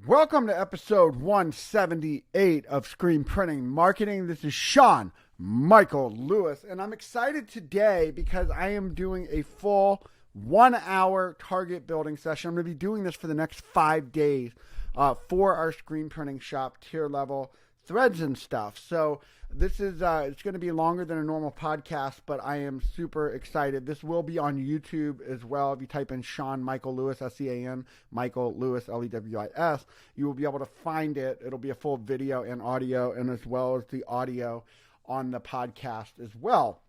Welcome to episode 178 of Screen Printing Marketing. This is Sean Michael Lewis, and I'm excited today because I am doing a full 1 hour target building session. I'm going to be doing this for the next 5 days for our screen printing shop tier level threads and stuff. So this is it's going to be longer than a normal podcast, but I am super excited. This will be on YouTube as well. If you type in Sean Michael Lewis, S-E-A-N, Michael Lewis, L-E-W-I-S, you will be able to find it. It'll be a full video and audio, and as well as the audio on the podcast as well.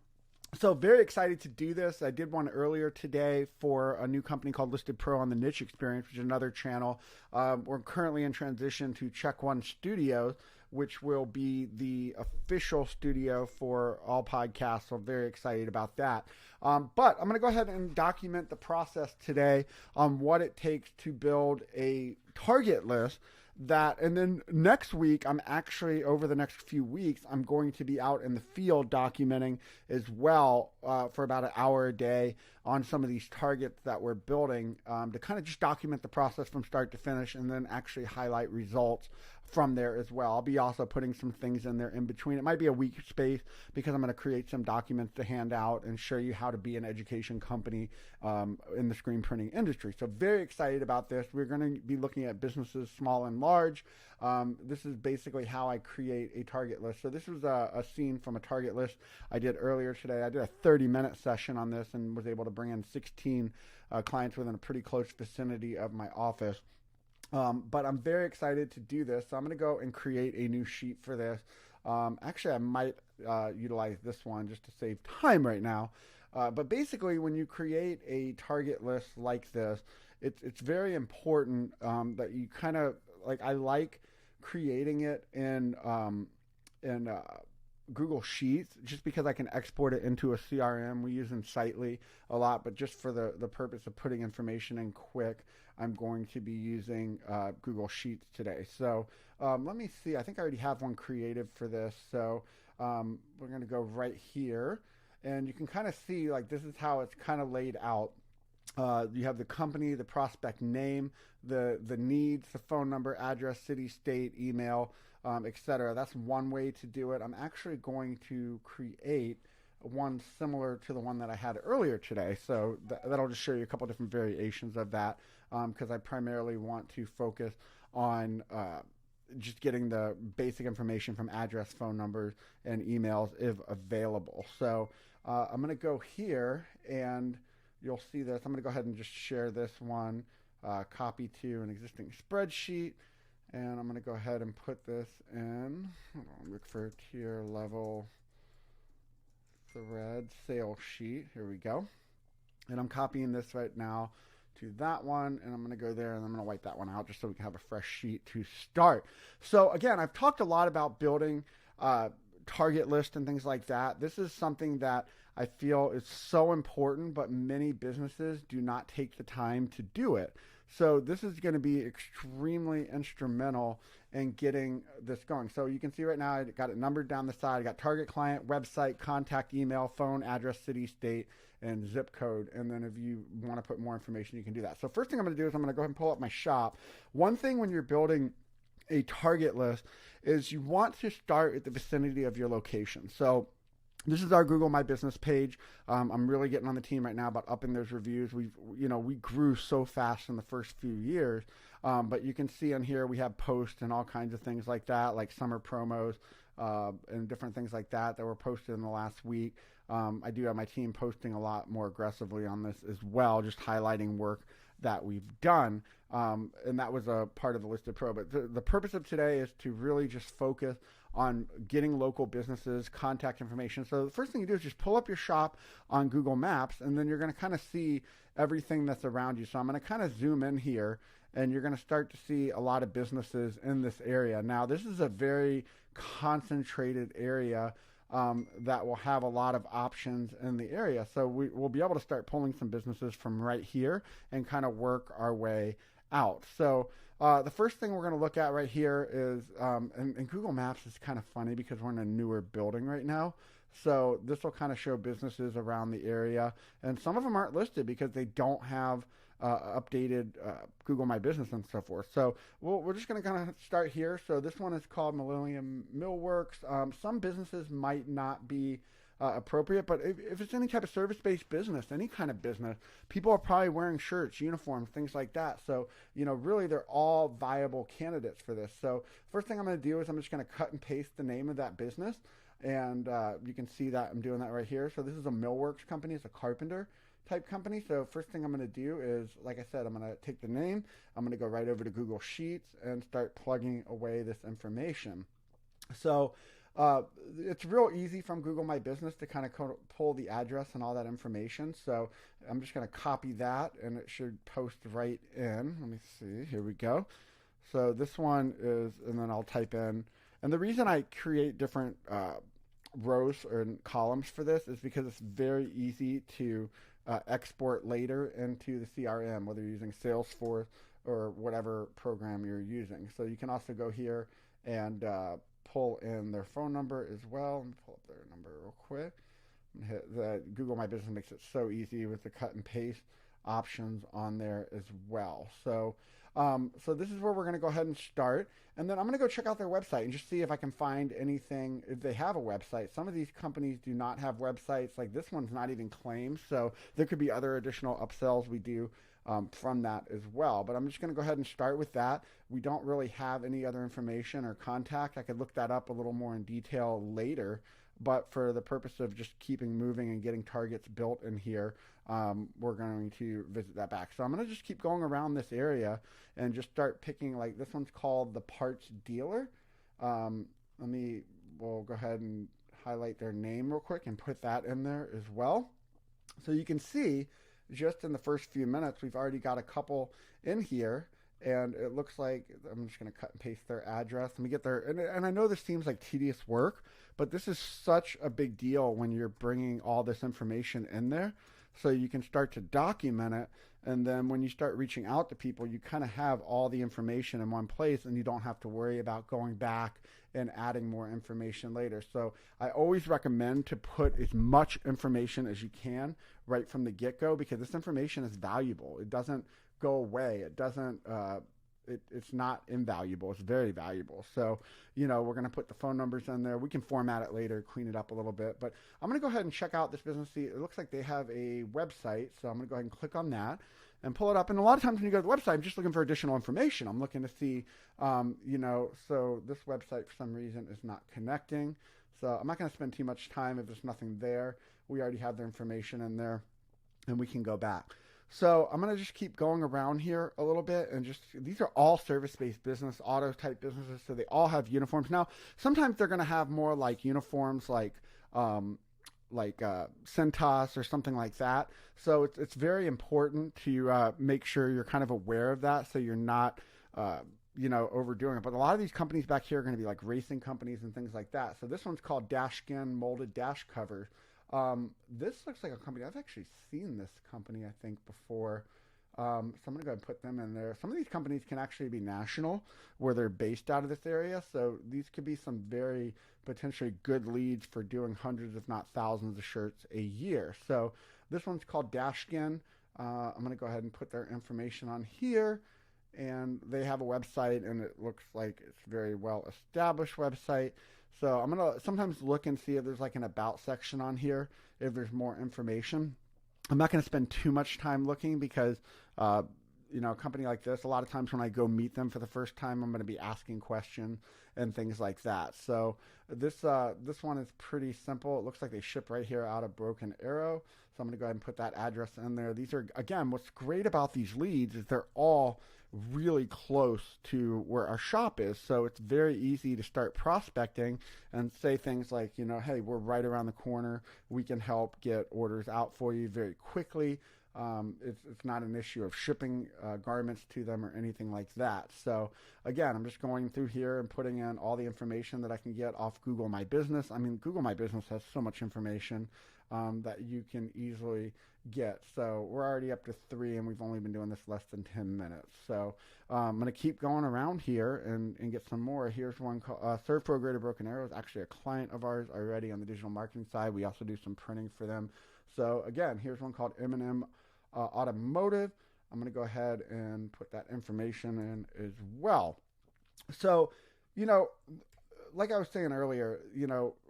So very excited to do this. I did one earlier today for a new company called Listed Pro on the Niche Experience, which is another channel. We're currently in transition to Check One Studios, which will be the official studio for all podcasts. So very excited about that. But I'm going to go ahead and document the process today on what it takes to build a target list. And then next week, I'm actually, over the next few weeks, I'm going to be out in the field documenting as well for about an hour a day on some of these targets that we're building to kind of just document the process from start to finish and then actually highlight results from there as well. I'll be also putting some things in there in between. It might be a week space because I'm going to create some documents to hand out and show you how to be an education company in the screen printing industry. So very excited about this. We're going to be looking at businesses small and large. This is basically how I create a target list. So this was a scene from a target list I did earlier today. I did a 30-minute session on this and was able to bring in 16 clients within a pretty close vicinity of my office. But I'm very excited to do this. So I'm going to go and create a new sheet for this. Actually, I might utilize this one just to save time right now. But basically, when you create a target list like this, it's very important that you kind of, I like creating it in Google Sheets just because I can export it into a CRM. We use Insightly a lot, but just for the purpose of putting information in quick, I'm going to be using Google Sheets today. So let me see. I think I already have one created for this. So we're going to go right here, and you can kind of see this is how it's kind of laid out. You have the company, the prospect name, the needs, the phone number, address, city, state, email, etc. That's one way to do it. I'm actually going to create one similar to the one that I had earlier today. So that'll just show you a couple different variations of that because I primarily want to focus on just getting the basic information from address, phone numbers, and emails if available. So I'm going to go here and you'll see this. I'm going to go ahead and just share this one, copy to an existing spreadsheet. And I'm going to go ahead and put this in. Look for tier level thread sales sheet. Here we go. And I'm copying this right now to that one. And I'm going to go there and I'm going to wipe that one out just so we can have a fresh sheet to start. So again, I've talked a lot about building target list and things like that. This is something that I feel is so important, but many businesses do not take the time to do it. So this is going to be extremely instrumental in getting this going. So you can see right now I got it numbered down the side. I got target client, website, contact, email, phone, address, city, state, and zip code. And then if you want to put more information, you can do that. So first thing I'm going to do is I'm going to go ahead and pull up my shop. One thing when you're building a target list is you want to start at the vicinity of your location. So this is our Google My Business page. I'm really getting on the team right now about upping those reviews. We grew so fast in the first few years, but you can see on here we have posts and all kinds of things like that, like summer promos and different things like that were posted in the last week. I do have my team posting a lot more aggressively on this as well, just highlighting work that we've done. And that was a part of the Listed Pro. But the purpose of today is to really just focus on getting local businesses contact information. So the first thing you do is just pull up your shop on Google Maps, and then you're going to kind of see everything that's around you. So I'm going to kind of zoom in here, and you're going to start to see a lot of businesses in this area. Now, this is a very concentrated area that will have a lot of options in the area. So we'll be able to start pulling some businesses from right here and kind of work our way out. So the first thing we're going to look at right here is, and Google Maps is kind of funny because we're in a newer building right now. So this will kind of show businesses around the area. And some of them aren't listed because they don't have updated Google My Business and so forth. So we're just going to kind of start here. So this one is called Millennium Millworks. Some businesses might not be appropriate, but if it's any type of service-based business, any kind of business, people are probably wearing shirts, uniforms, things like that. So, really they're all viable candidates for this. So first thing I'm going to do is I'm just going to cut and paste the name of that business. And you can see that I'm doing that right here. So this is a millworks company. It's a carpenter type company. So first thing I'm going to do is, like I said, I'm going to take the name. I'm going to go right over to Google Sheets and start plugging away this information. So it's real easy from Google My Business to kind of pull the address and all that information. So I'm just going to copy that and it should post right in. Let me see. Here we go. So this one is, and then I'll type in. And the reason I create different rows or columns for this is because it's very easy to export later into the CRM, whether you're using Salesforce or whatever program you're using. So you can also go here and pull in their phone number as well. Let me pull up their number real quick. Hit the Google My Business makes it so easy with the cut and paste options on there as well. So this is where we're going to go ahead and start. And then I'm going to go check out their website and just see if I can find anything, if they have a website. Some of these companies do not have websites. Like this one's not even claimed. So there could be other additional upsells we do from that as well. But I'm just going to go ahead and start with that. We don't really have any other information or contact. I could look that up a little more in detail later. But for the purpose of just keeping moving and getting targets built in here, we're going to visit that back. So I'm going to just keep going around this area and just start picking, like this one's called the parts dealer. We'll go ahead and highlight their name real quick and put that in there as well. So you can see just in the first few minutes, we've already got a couple in here. And it looks like, I'm just going to cut and paste their address. Let me get their, and I know this seems like tedious work, but this is such a big deal when you're bringing all this information in there. So you can start to document it. And then when you start reaching out to people, you kind of have all the information in one place and you don't have to worry about going back and adding more information later. So I always recommend to put as much information as you can right from the get-go, because this information is valuable. It doesn't go away. It doesn't, it's not invaluable. It's very valuable. So, we're going to put the phone numbers in there. We can format it later, clean it up a little bit, but I'm going to go ahead and check out this business. See, it looks like they have a website. So I'm going to go ahead and click on that and pull it up. And a lot of times when you go to the website, I'm just looking for additional information. I'm looking to see, so this website for some reason is not connecting. So I'm not going to spend too much time if there's nothing there. We already have their information in there and we can go back. So I'm going to just keep going around here a little bit, and these are all service-based business, auto type businesses. So they all have uniforms. Now, sometimes they're going to have more like uniforms, like Centos or something like that. So it's very important to make sure you're kind of aware of that, so you're not overdoing it. But a lot of these companies back here are going to be like racing companies and things like that. So this one's called Dashcan molded dash covers. This looks like a company. I've actually seen this company, I think, before. So I'm going to go ahead and put them in there. Some of these companies can actually be national, where they're based out of this area. So these could be some very potentially good leads for doing hundreds, if not thousands of shirts a year. So this one's called Dashcan. I'm going to go ahead and put their information on here. And they have a website, and it looks like it's a very well-established website. So I'm going to sometimes look and see if there's like an about section on here, if there's more information. I'm not going to spend too much time looking because, a company like this, a lot of times when I go meet them for the first time, I'm going to be asking questions and things like that. So this one is pretty simple. It looks like they ship right here out of Broken Arrow. So I'm going to go ahead and put that address in there. These are, again, what's great about these leads is they're all really close to where our shop is. So it's very easy to start prospecting and say things like, hey, we're right around the corner. We can help get orders out for you very quickly. It's not an issue of shipping garments to them or anything like that. So again, I'm just going through here and putting in all the information that I can get off Google My Business. I mean, Google My Business has so much information that you can easily get. So we're already up to 3, and we've only been doing this less than 10 minutes. So I'm going to keep going around here and get some more. Here's one called Serve Greater Broken Arrow. Is actually a client of ours already on the digital marketing side. We also do some printing for them. So again, here's one called Emmi Automotive. I'm going to go ahead and put that information in as well. So, you know, like I was saying earlier,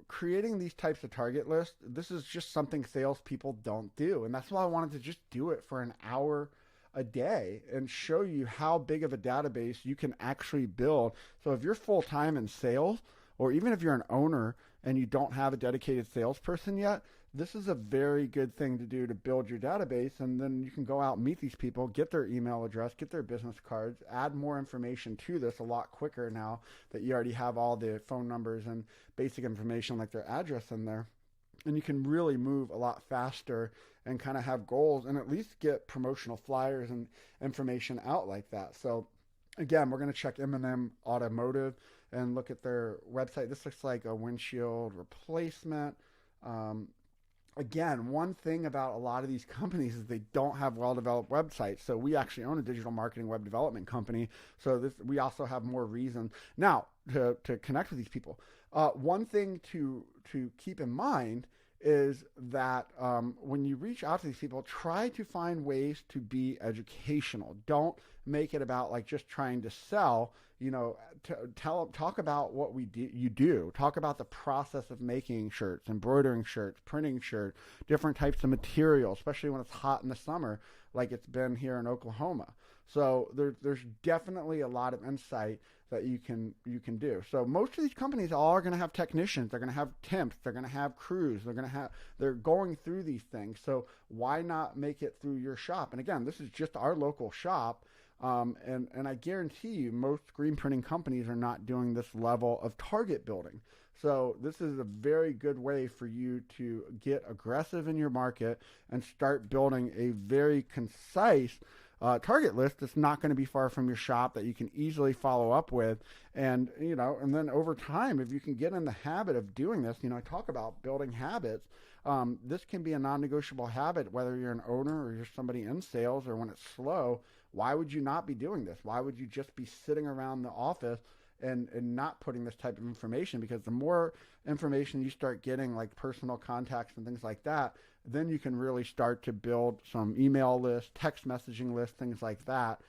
creating these types of target lists, this is just something salespeople don't do. And that's why I wanted to just do it for an hour a day and show you how big of a database you can actually build. So if you're full time in sales, or even if you're an owner and you don't have a dedicated salesperson yet, this is a very good thing to do to build your database. And then you can go out and meet these people, get their email address, get their business cards, add more information to this a lot quicker now that you already have all the phone numbers and basic information like their address in there. And you can really move a lot faster and kind of have goals and at least get promotional flyers and information out like that. So again, we're going to check Emmi Automotive and look at their website. This looks like a windshield replacement. Again, one thing about a lot of these companies is they don't have well-developed websites. So we actually own a digital marketing web development company. So we also have more reason now to connect with these people. One thing to keep in mind is that when you reach out to these people, try to find ways to be educational. Don't make it about like just trying to sell. Talk about what you do. Talk about the process of making shirts, embroidering shirts, printing shirts, different types of material, especially when it's hot in the summer, like it's been here in Oklahoma. So there's definitely a lot of insight that you can do. So most of these companies all are going to have technicians. They're going to have temps. They're going to have crews. They're going through these things. So why not make it through your shop? And again, this is just our local shop. And I guarantee you most screen printing companies are not doing this level of target building. So this is a very good way for you to get aggressive in your market and start building a very concise target list that's not going to be far from your shop that you can easily follow up with. And, and then over time, if you can get in the habit of doing this, I talk about building habits. This can be a non-negotiable habit, whether you're an owner or you're somebody in sales or when it's slow. Why would you not be doing this? Why would you just be sitting around the office and not putting this type of information? Because the more information you start getting, like personal contacts and things like that, then you can really start to build some email lists, text messaging lists, things like that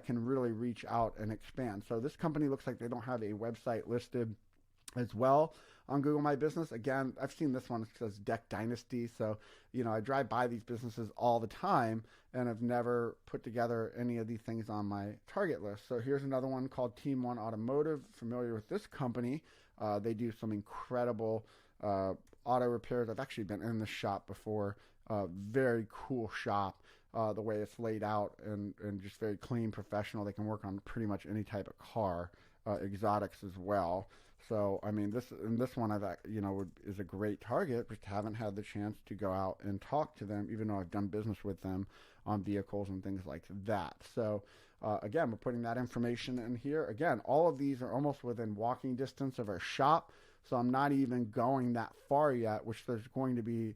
can really reach out and expand. So this company looks like they don't have a website listed as well on Google My Business. Again, I've seen this one. It says Deck Dynasty. So, I drive by these businesses all the time and I've never put together any of these things on my target list. So here's another one called Team One Automotive. Familiar with this company? They do some incredible auto repairs. I've actually been in the shop before. Very cool shop. The way it's laid out and just very clean, professional. They can work on pretty much any type of car, exotics as well. So, I mean, this one is a great target, but haven't had the chance to go out and talk to them, even though I've done business with them on vehicles and things like that. So, again, we're putting that information in here. Again, all of these are almost within walking distance of our shop. So I'm not even going that far yet, which there's going to be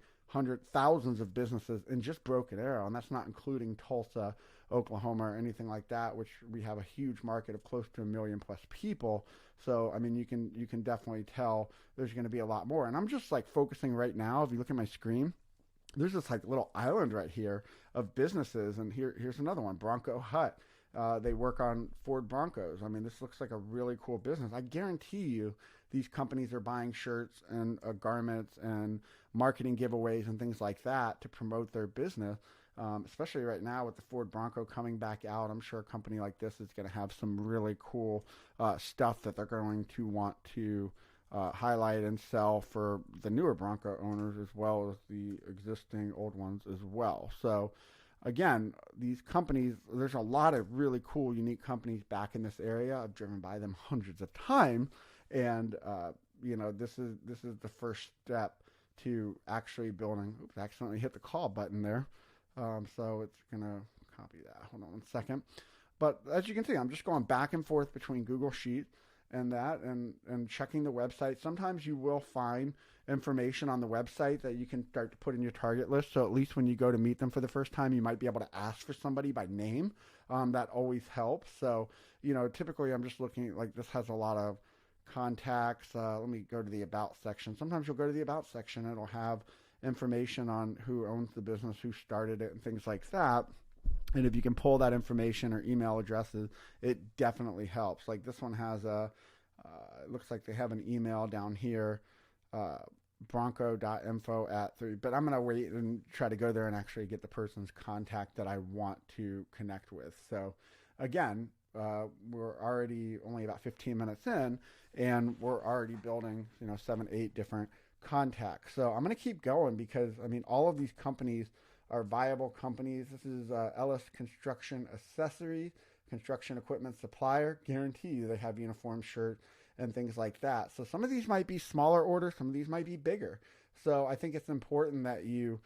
thousands of businesses in just Broken Arrow. And that's not including Tulsa, Oklahoma, or anything like that, which we have a huge market of close to 1 million plus people. So, I mean, you can definitely tell there's going to be a lot more. And I'm just like focusing right now. If you look at my screen, there's this like little island right here of businesses. And here's another one, Bronco Hut. They work on Ford Broncos. I mean, this looks like a really cool business. I guarantee you these companies are buying shirts and garments and marketing giveaways and things like that to promote their business, especially right now with the Ford Bronco coming back out. I'm sure a company like this is going to have some really cool stuff that they're going to want to highlight and sell for the newer Bronco owners as well as the existing old ones as well. So again, these companies, there's a lot of really cool, unique companies back in this area. I've driven by them hundreds of times. And, this is the first step to actually building. Oops, I accidentally hit the call button there. So it's going to copy that. Hold on one second. But as you can see, I'm just going back and forth between Google Sheets and that and checking the website. Sometimes you will find information on the website that you can start to put in your target list. So at least when you go to meet them for the first time, you might be able to ask for somebody by name. That always helps. So, typically I'm just looking, like this has a lot of contacts. Let me go to the About section. Sometimes you'll go to the About section. It'll have information on who owns the business, who started it, and things like that. And if you can pull that information or email addresses, it definitely helps. Like this one has it looks like they have an email down here, bronco.info@3, but I'm going to wait and try to go there and actually get the person's contact that I want to connect with. So again, we're already only about 15 minutes in, and we're already building, 7, 8 different contacts. So I'm going to keep going because, all of these companies are viable companies. This is Ellis Construction Accessories, construction equipment supplier. Guarantee you they have uniform shirts and things like that. So some of these might be smaller orders, some of these might be bigger. So I think it's important that you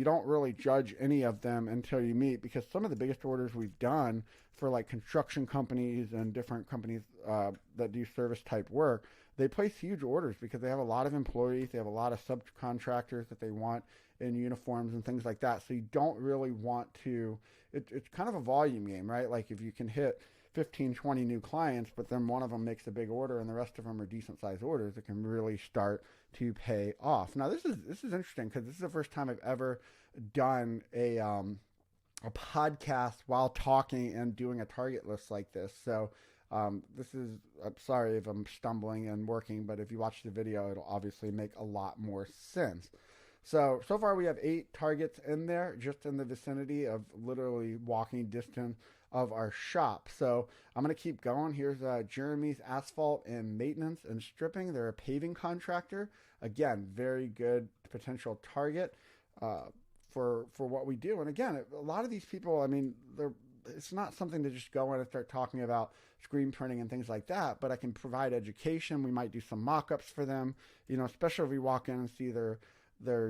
don't really judge any of them until you meet, because some of the biggest orders we've done for like construction companies and different companies that do service type work, they place huge orders because they have a lot of employees, they have a lot of subcontractors that they want in uniforms and things like that. So you don't really want to, it's kind of a volume game, right? Like if you can hit 15, 20 new clients, but then one of them makes a big order and the rest of them are decent sized orders, it can really start to pay off. Now this is interesting because this is the first time I've ever done a podcast while talking and doing a target list like this. So I'm sorry if I'm stumbling and working, but if you watch the video, it'll obviously make a lot more sense. So far we have 8 targets in there, just in the vicinity of literally walking distance of our shop. So I'm going to keep going. Here's Jeremy's Asphalt and Maintenance and Stripping. They're a paving contractor. Again, very good potential target for what we do. And again, a lot of these people, it's not something to just go in and start talking about screen printing and things like that, but I can provide education. We might do some mock-ups for them, especially if we walk in and see their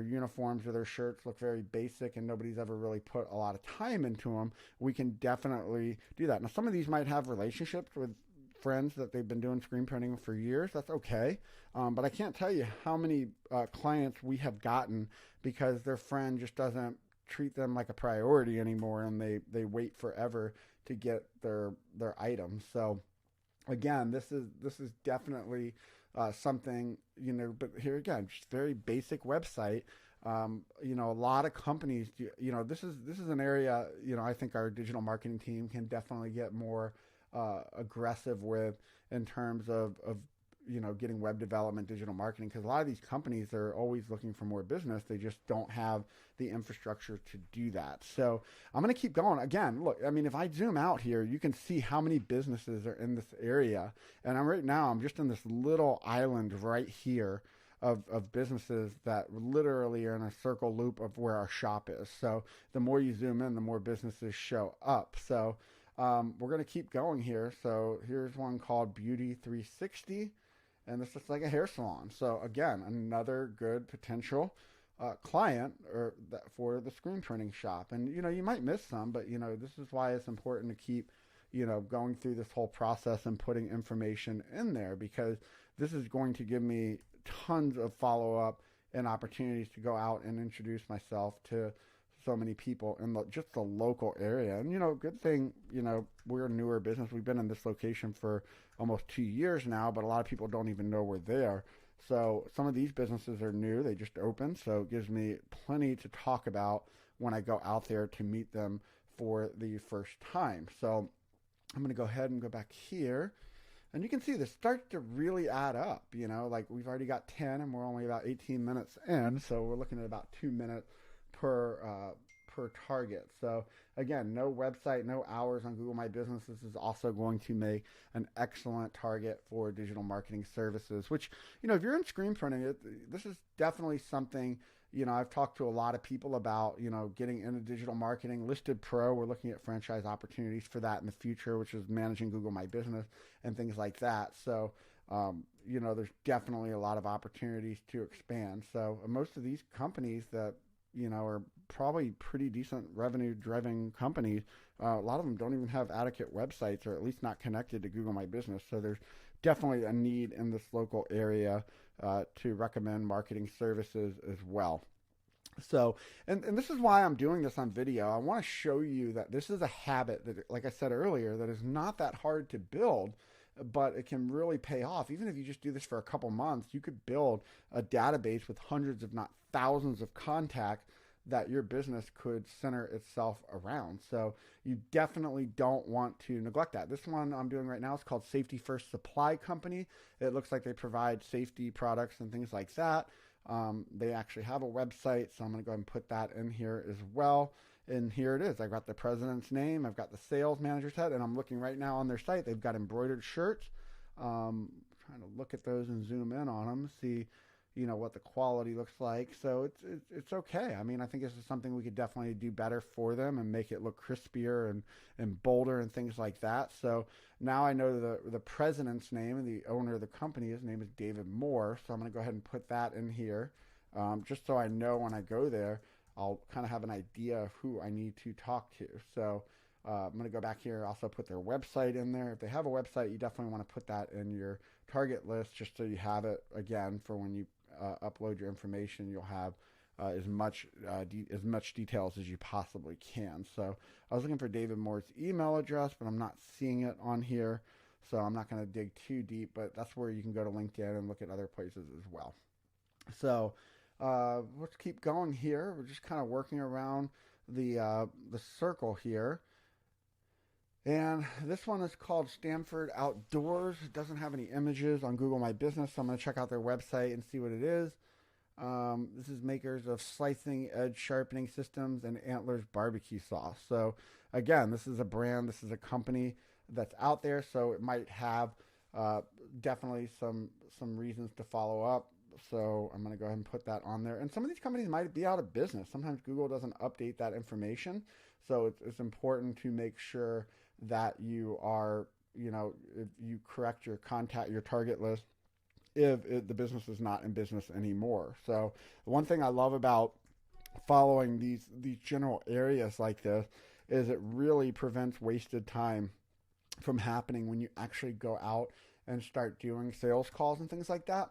uniforms or their shirts look very basic and nobody's ever really put a lot of time into them. We can definitely do that. Now, some of these might have relationships with friends that they've been doing screen printing for years. That's okay. But I can't tell you how many clients we have gotten because their friend just doesn't treat them like a priority anymore, and they wait forever to get their items. So again, this is definitely something, but here again, just very basic website. A lot of companies, this is an area, I think our digital marketing team can definitely get more aggressive with in terms of getting web development, digital marketing, because a lot of these companies are always looking for more business. They just don't have the infrastructure to do that. So I'm going to keep going. Again, look, if I zoom out here, you can see how many businesses are in this area. And I'm just in this little island right here of businesses that literally are in a circle loop of where our shop is. So the more you zoom in, the more businesses show up. So we're going to keep going here. So here's one called Beauty 360. And this looks like a hair salon. So again, another good potential client for the screen printing shop. And, you might miss some, but, this is why it's important to keep, going through this whole process and putting information in there, because this is going to give me tons of follow-up and opportunities to go out and introduce myself to so many people in just the local area. And, good thing, we're a newer business. We've been in this location for almost 2 years now, but a lot of people don't even know we're there. So some of these businesses are new. They just opened. So it gives me plenty to talk about when I go out there to meet them for the first time. So I'm going to go ahead and go back here. And you can see this starts to really add up, like we've already got 10 and we're only about 18 minutes in. So we're looking at about 2 minutes per target. So again, no website, no hours on Google My Business. This is also going to make an excellent target for digital marketing services, which, if you're in screen printing, this is definitely something, I've talked to a lot of people about, getting into digital marketing. Listed Pro, we're looking at franchise opportunities for that in the future, which is managing Google My Business and things like that. So, there's definitely a lot of opportunities to expand. So most of these companies that, are probably pretty decent revenue-driven companies. A lot of them don't even have adequate websites, or at least not connected to Google My Business. So there's definitely a need in this local area to recommend marketing services as well. So, and this is why I'm doing this on video. I want to show you that this is a habit that, like I said earlier, that is not that hard to build, but it can really pay off. Even if you just do this for a couple months, you could build a database with hundreds, if not thousands of contacts that your business could center itself around. So you definitely don't want to neglect that. This one I'm doing right now is called Safety First Supply Company. It looks like they provide safety products and things like that. They actually have a website, so I'm going to go ahead and put that in here as well. And here it is. I've got the president's name. I've got the sales manager's head, and I'm looking right now on their site. They've got embroidered shirts. Trying to look at those and zoom in on them, see, what the quality looks like. So it's okay. I mean, I think this is something we could definitely do better for them and make it look crispier and bolder and things like that. So now I know the president's name and the owner of the company. His name is David Moore. So I'm going to go ahead and put that in here, just so I know when I go there, I'll kind of have an idea of who I need to talk to. So I'm going to go back here, also put their website in there. If they have a website, you definitely want to put that in your target list just so you have it, again, for when you upload your information. You'll have as much details as you possibly can. So I was looking for David Moore's email address, but I'm not seeing it on here. So I'm not going to dig too deep, but that's where you can go to LinkedIn and look at other places as well. So let's keep going here. We're just kind of working around the circle here. And this one is called Stanford Outdoors. It doesn't have any images on Google My Business, so I'm going to check out their website and see what it is. This is makers of slicing edge sharpening systems and Antlers barbecue sauce. So again, this is a brand, this is a company that's out there, so it might have definitely some reasons to follow up. So I'm going to go ahead and put that on there. And some of these companies might be out of business. Sometimes Google doesn't update that information. So it's important to make sure that you are, if you correct your target list, if the business is not in business anymore. So the one thing I love about following these general areas like this is it really prevents wasted time from happening when you actually go out and start doing sales calls and things like that.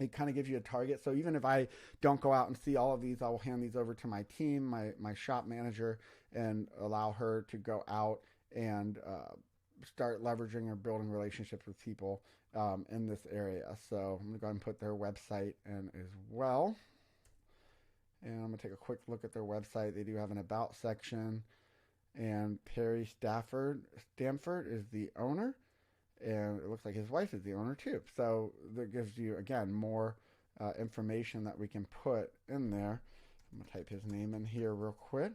It kind of gives you a target. So even if I don't go out and see all of these, I will hand these over to my team, my shop manager, and allow her to go out and start leveraging or building relationships with people in this area. So I'm going to go ahead and put their website in as well. And I'm going to take a quick look at their website. They do have an About section. And Perry Stanford is the owner. And it looks like his wife is the owner too. So that gives you, again, more information that we can put in there. I'm going to type his name in here real quick.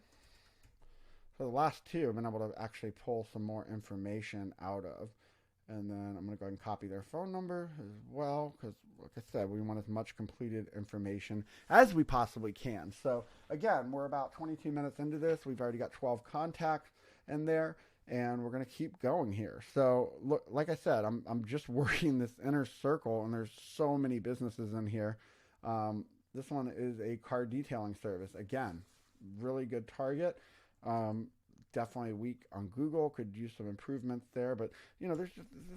So the last two I've been able to actually pull some more information out of. And then I'm going to go ahead and copy their phone number as well, because like I said, we want as much completed information as we possibly can. So again, we're about 22 minutes into this. We've already got 12 contacts in there. And we're going to keep going here. So, look, like I said, I'm just working this inner circle, and there's so many businesses in here. This one is a car detailing service. Again, really good target. Definitely weak on Google. Could use some improvements there. But, this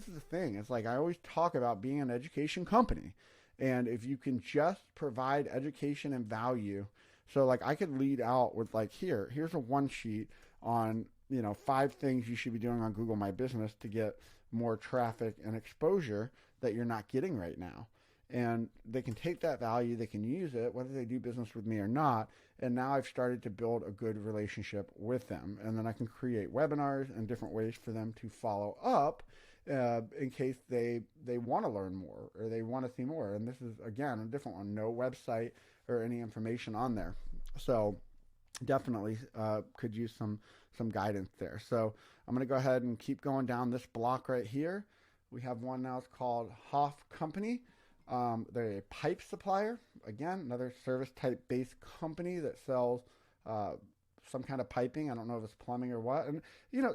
is the thing. It's like I always talk about being an education company. And if you can just provide education and value. So, like, I could lead out with, like, here's a one sheet on 5 things you should be doing on Google My Business to get more traffic and exposure that you're not getting right now. And they can take that value, they can use it, whether they do business with me or not. And now I've started to build a good relationship with them. And then I can create webinars and different ways for them to follow up in case they want to learn more or they want to see more. And this is, again, a different one. No website or any information on there. So definitely could use some guidance there. So I'm going to go ahead and keep going down this block right here. We have one now. It's called Hoff Company. They're a pipe supplier. Again, another service type based company that sells some kind of piping. I don't know if it's plumbing or what. And,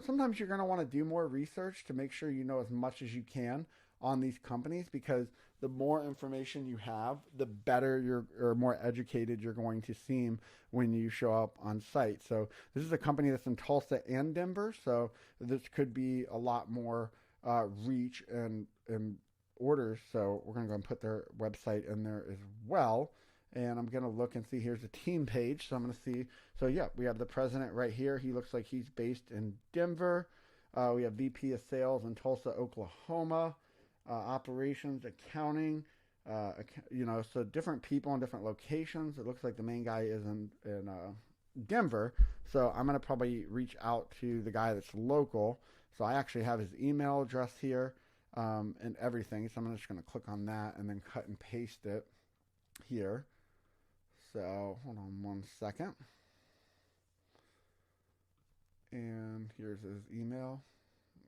sometimes you're going to want to do more research to make sure you know as much as you can on these companies, because the more information you have, the better or more educated you're going to seem when you show up on site. So this is a company that's in Tulsa and Denver. So this could be a lot more reach and orders. So we're going to go and put their website in there as well. And I'm going to look and see, here's a team page. So I'm going to see. So yeah, we have the president right here. He looks like he's based in Denver. We have VP of sales in Tulsa, Oklahoma. Operations, accounting, So different people in different locations. It looks like the main guy is in Denver. So I'm going to probably reach out to the guy that's local. So I actually have his email address here and everything. So I'm just going to click on that and then cut and paste it here. So hold on one second. And here's his email.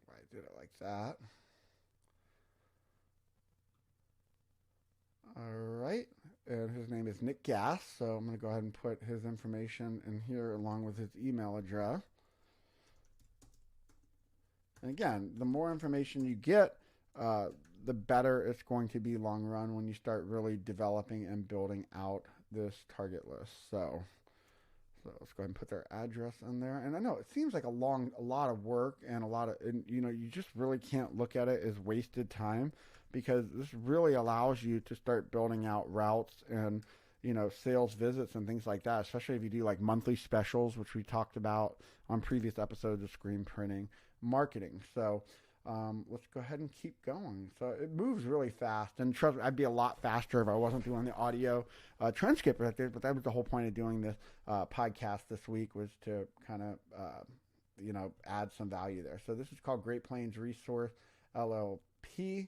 I did it like that. All right. And his name is Nick Gass. So I'm going to go ahead and put his information in here along with his email address. And again, the more information you get, the better it's going to be long run when you start really developing and building out this target list. So let's go ahead and put their address in there. And I know it seems like a lot of work and you just really can't look at it as wasted time, because this really allows you to start building out routes and, sales visits and things like that, especially if you do like monthly specials, which we talked about on previous episodes of screen printing marketing. So let's go ahead and keep going. So it moves really fast, and trust me, I'd be a lot faster if I wasn't doing the audio transcript right there. But that was the whole point of doing this podcast this week, was to kind of add some value there. So this is called Great Plains Resource LLP,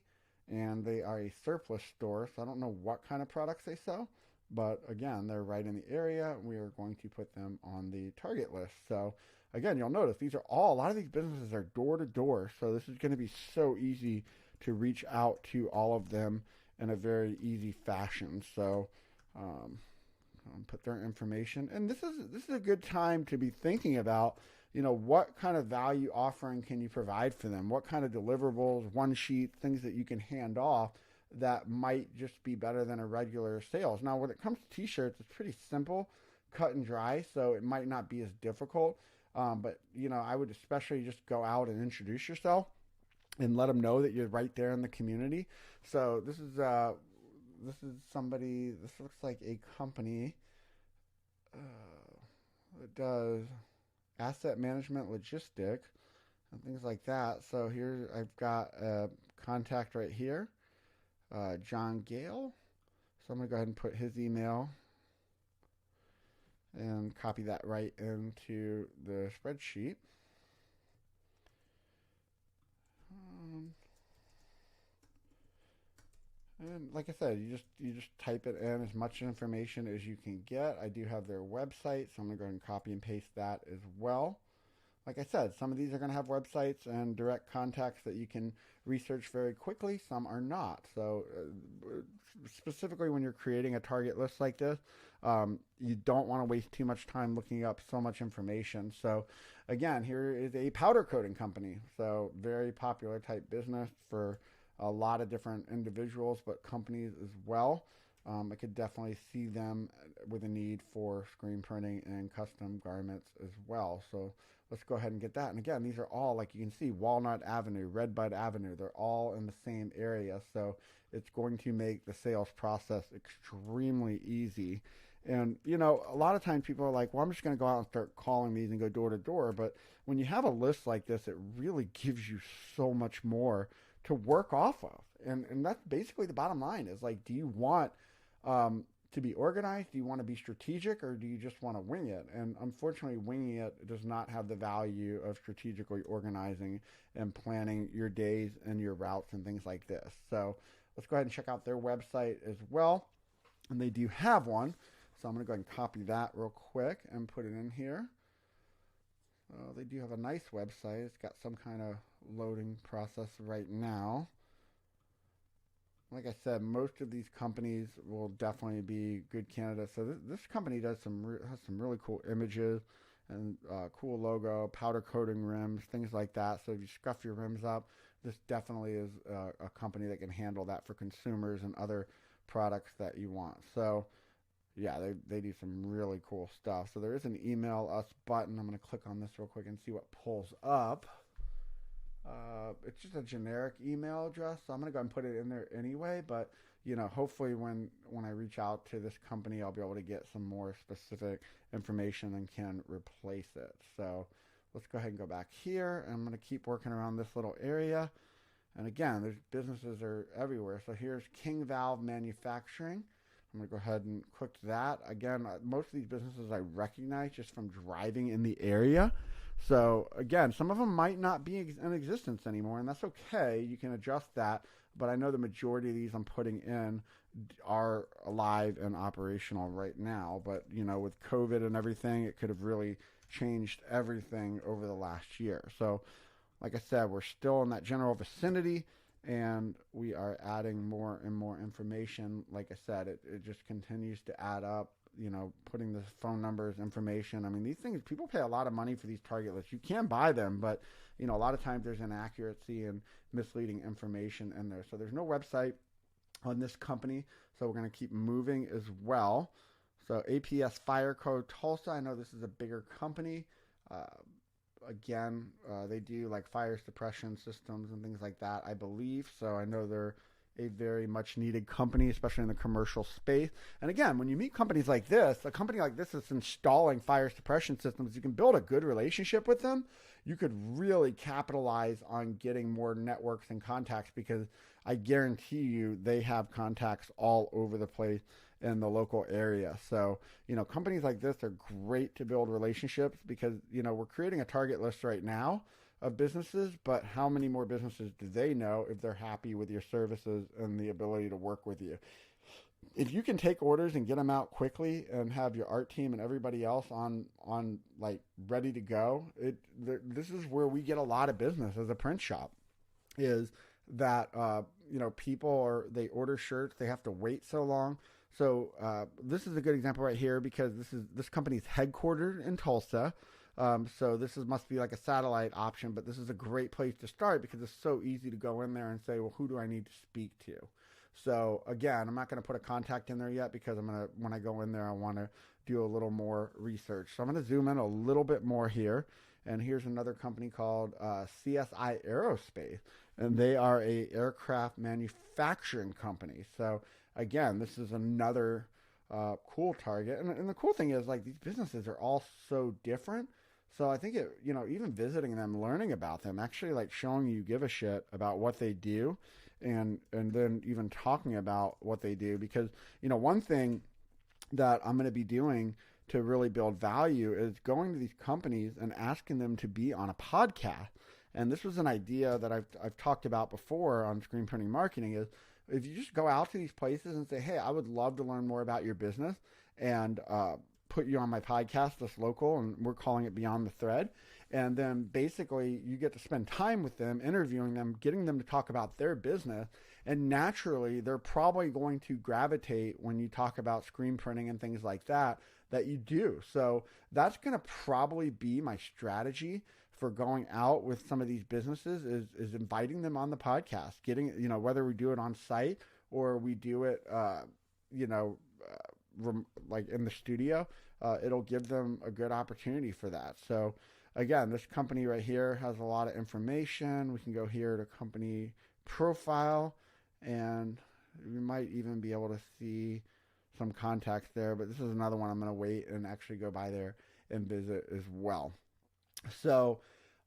and they are a surplus store. So I don't know what kind of products they sell, but again, they're right in the area. We are going to put them on the target list. So again, you'll notice a lot of these businesses are door to door. So this is going to be so easy to reach out to all of them in a very easy fashion. So put their information. And this is a good time to be thinking about, what kind of value offering can you provide for them? What kind of deliverables, one sheet, things that you can hand off that might just be better than a regular sales. Now, when it comes to t-shirts, it's pretty simple, cut and dry, so it might not be as difficult. But I would especially just go out and introduce yourself and let them know that you're right there in the community. So this is somebody. This looks like a company that does asset management, logistics, and things like that. So here I've got a contact right here, John Gale. So I'm gonna go ahead and put his email and copy that right into the spreadsheet. And like I said, you just type it in as much information as you can get. I do have their website, so I'm going to go ahead and copy and paste that as well. Like I said, some of these are going to have websites and direct contacts that you can research very quickly. Some are not. So specifically when you're creating a target list like this, you don't want to waste too much time looking up so much information. So again, here is a powder coating company. So very popular type business for a lot of different individuals, but companies as well. I could definitely see them with a need for screen printing and custom garments as well. So let's go ahead and get that. And again, these are all, like you can see, Walnut Avenue, Redbud Avenue. They're all in the same area. So it's going to make the sales process extremely easy. And, a lot of times people are like, well, I'm just going to go out and start calling these and go door to door. But when you have a list like this, it really gives you so much more to work off of. And that's basically the bottom line is like, do you want to be organized? Do you want to be strategic, or do you just want to wing it? And unfortunately, winging it does not have the value of strategically organizing and planning your days and your routes and things like this. So let's go ahead and check out their website as well. And they do have one. So I'm going to go ahead and copy that real quick and put it in here. They do have a nice website. It's got some kind of loading process right now. Like I said, most of these companies will definitely be good candidates. So this company has some really cool images and cool logo, powder coating rims, things like that. So if you scuff your rims up, this definitely is a company that can handle that for consumers and other products that you want. So yeah, they do some really cool stuff. So there is an email us button. I'm going to click on this real quick and see what pulls up. It's just a generic email address, so I'm going to go ahead and put it in there anyway. But, hopefully when I reach out to this company, I'll be able to get some more specific information and can replace it. So let's go ahead and go back here. And I'm going to keep working around this little area. And again, there's businesses are everywhere. So here's King Valve Manufacturing. I'm going to go ahead and click that. Again, most of these businesses I recognize just from driving in the area. So again, some of them might not be in existence anymore, and that's okay. You can adjust that. But I know the majority of these I'm putting in are alive and operational right now. But, with COVID and everything, it could have really changed everything over the last year. So like I said, we're still in that general vicinity, and we are adding more and more information. Like I said, it just continues to add up, putting the phone numbers, information. I mean, these things, people pay a lot of money for these target lists. You can buy them, but, a lot of times there's inaccuracy and misleading information in there. So there's no website on this company, so we're going to keep moving as well. So APS Fire Code Tulsa, I know this is a bigger company. Again, they do like fire suppression systems and things like that, I believe. So I know they're a very much needed company, especially in the commercial space. And again, when you meet companies like this, a company like this is installing fire suppression systems, you can build a good relationship with them. You could really capitalize on getting more networks and contacts, because I guarantee you they have contacts all over the place in the local area. So, companies like this are great to build relationships, because, we're creating a target list right now of businesses, but how many more businesses do they know if they're happy with your services and the ability to work with you? If you can take orders and get them out quickly and have your art team and everybody else on like ready to go, this is where we get a lot of business as a print shop, is that, they order shirts, they have to wait so long. So this is a good example right here, because this company's headquartered in Tulsa. So this must be like a satellite option, but this is a great place to start, because it's so easy to go in there and say, well, who do I need to speak to? So again, I'm not going to put a contact in there yet, because when I go in there, I want to do a little more research. So I'm going to zoom in a little bit more here. And here's another company called CSI Aerospace, and they are a aircraft manufacturing company. So again, this is another cool target. And the cool thing is, like, these businesses are all so different. So I think even visiting them, learning about them, actually like showing you give a shit about what they do, and then even talking about what they do. Because, one thing that I'm going to be doing to really build value is going to these companies and asking them to be on a podcast. And this was an idea that I've talked about before on Screen Printing Marketing, is if you just go out to these places and say, hey, I would love to learn more about your business, and put you on my podcast that's local, and we're calling it Beyond the Thread. And then basically you get to spend time with them, interviewing them, getting them to talk about their business. And naturally, they're probably going to gravitate when you talk about screen printing and things like that you do. So that's going to probably be my strategy for going out with some of these businesses, is inviting them on the podcast, getting, whether we do it on site or we do it, like in the studio, it'll give them a good opportunity for that. So again, this company right here has a lot of information. We can go here to company profile, and we might even be able to see some contacts there, but this is another one I'm going to wait and actually go by there and visit as well. So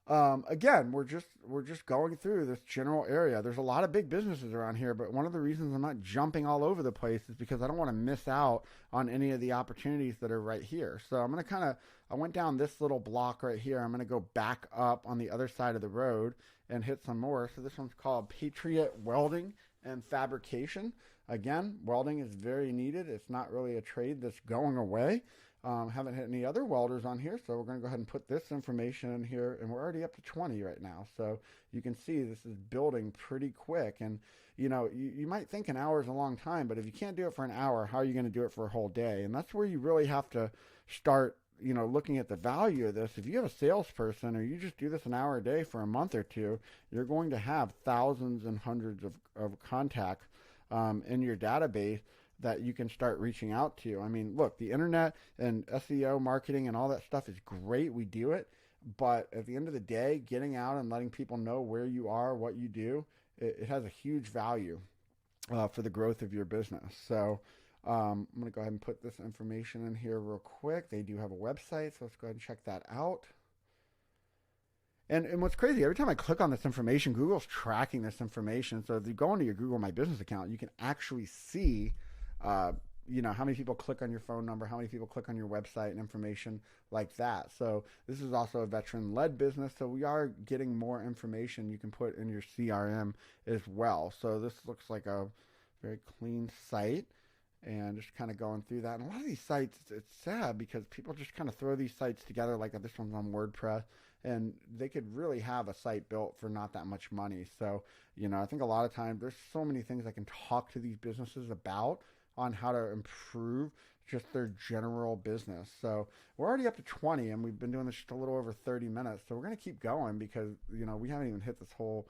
again, we're just going through this general area. There's a lot of big businesses around here, but one of the reasons I'm not jumping all over the place is because I don't want to miss out on any of the opportunities that are right here. So I'm going to I went down this little block right here. I'm going to go back up on the other side of the road and hit some more. So this one's called Patriot Welding and Fabrication. Again, welding is very needed. It's not really a trade that's going away. Haven't hit any other welders on here, so we're going to go ahead and put this information in here, and we're already up to 20 right now. So you can see this is building pretty quick. And, you might think an hour is a long time, but if you can't do it for an hour, how are you going to do it for a whole day? And that's where you really have to start, looking at the value of this. If you have a salesperson, or you just do this an hour a day for a month or two, you're going to have thousands and hundreds of contacts in your database that you can start reaching out to. I mean, look, the internet and SEO marketing and all that stuff is great. We do it. But at the end of the day, getting out and letting people know where you are, what you do, it has a huge value for the growth of your business. So I'm going to go ahead and put this information in here real quick. They do have a website, so let's go ahead and check that out. And what's crazy, every time I click on this information, Google's tracking this information. So if you go into your Google My Business account, you can actually see, uh, how many people click on your phone number, how many people click on your website, and information like that. So this is also a veteran-led business. So we are getting more information you can put in your CRM as well. So this looks like a very clean site. And just kind of going through that. And a lot of these sites, it's sad because people just kind of throw these sites together, like this one's on WordPress, and they could really have a site built for not that much money. So, I think a lot of times there's so many things I can talk to these businesses about on how to improve just their general business. So we're already up to 20, and we've been doing this just a little over 30 minutes. So we're going to keep going because, we haven't even hit this whole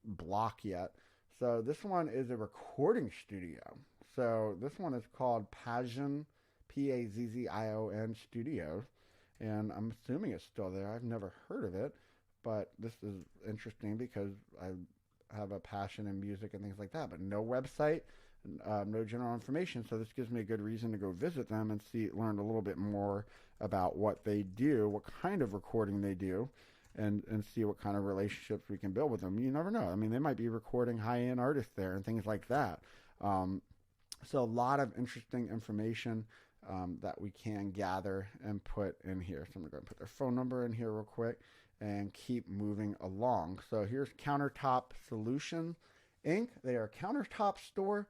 block yet. So this one is a recording studio. So this one is called Pazzion, Pazzion Studios, and I'm assuming it's still there. I've never heard of it, but this is interesting because I have a passion in music and things like that, but no website, no general information. So this gives me a good reason to go visit them and learn a little bit more about what they do, what kind of recording they do, and see what kind of relationships we can build with them. You never know. I mean, they might be recording high-end artists there and things like that. So a lot of interesting information that we can gather and put in here. So I'm going to go and put their phone number in here real quick and keep moving along. So here's Countertop Solution Inc. They are a countertop store.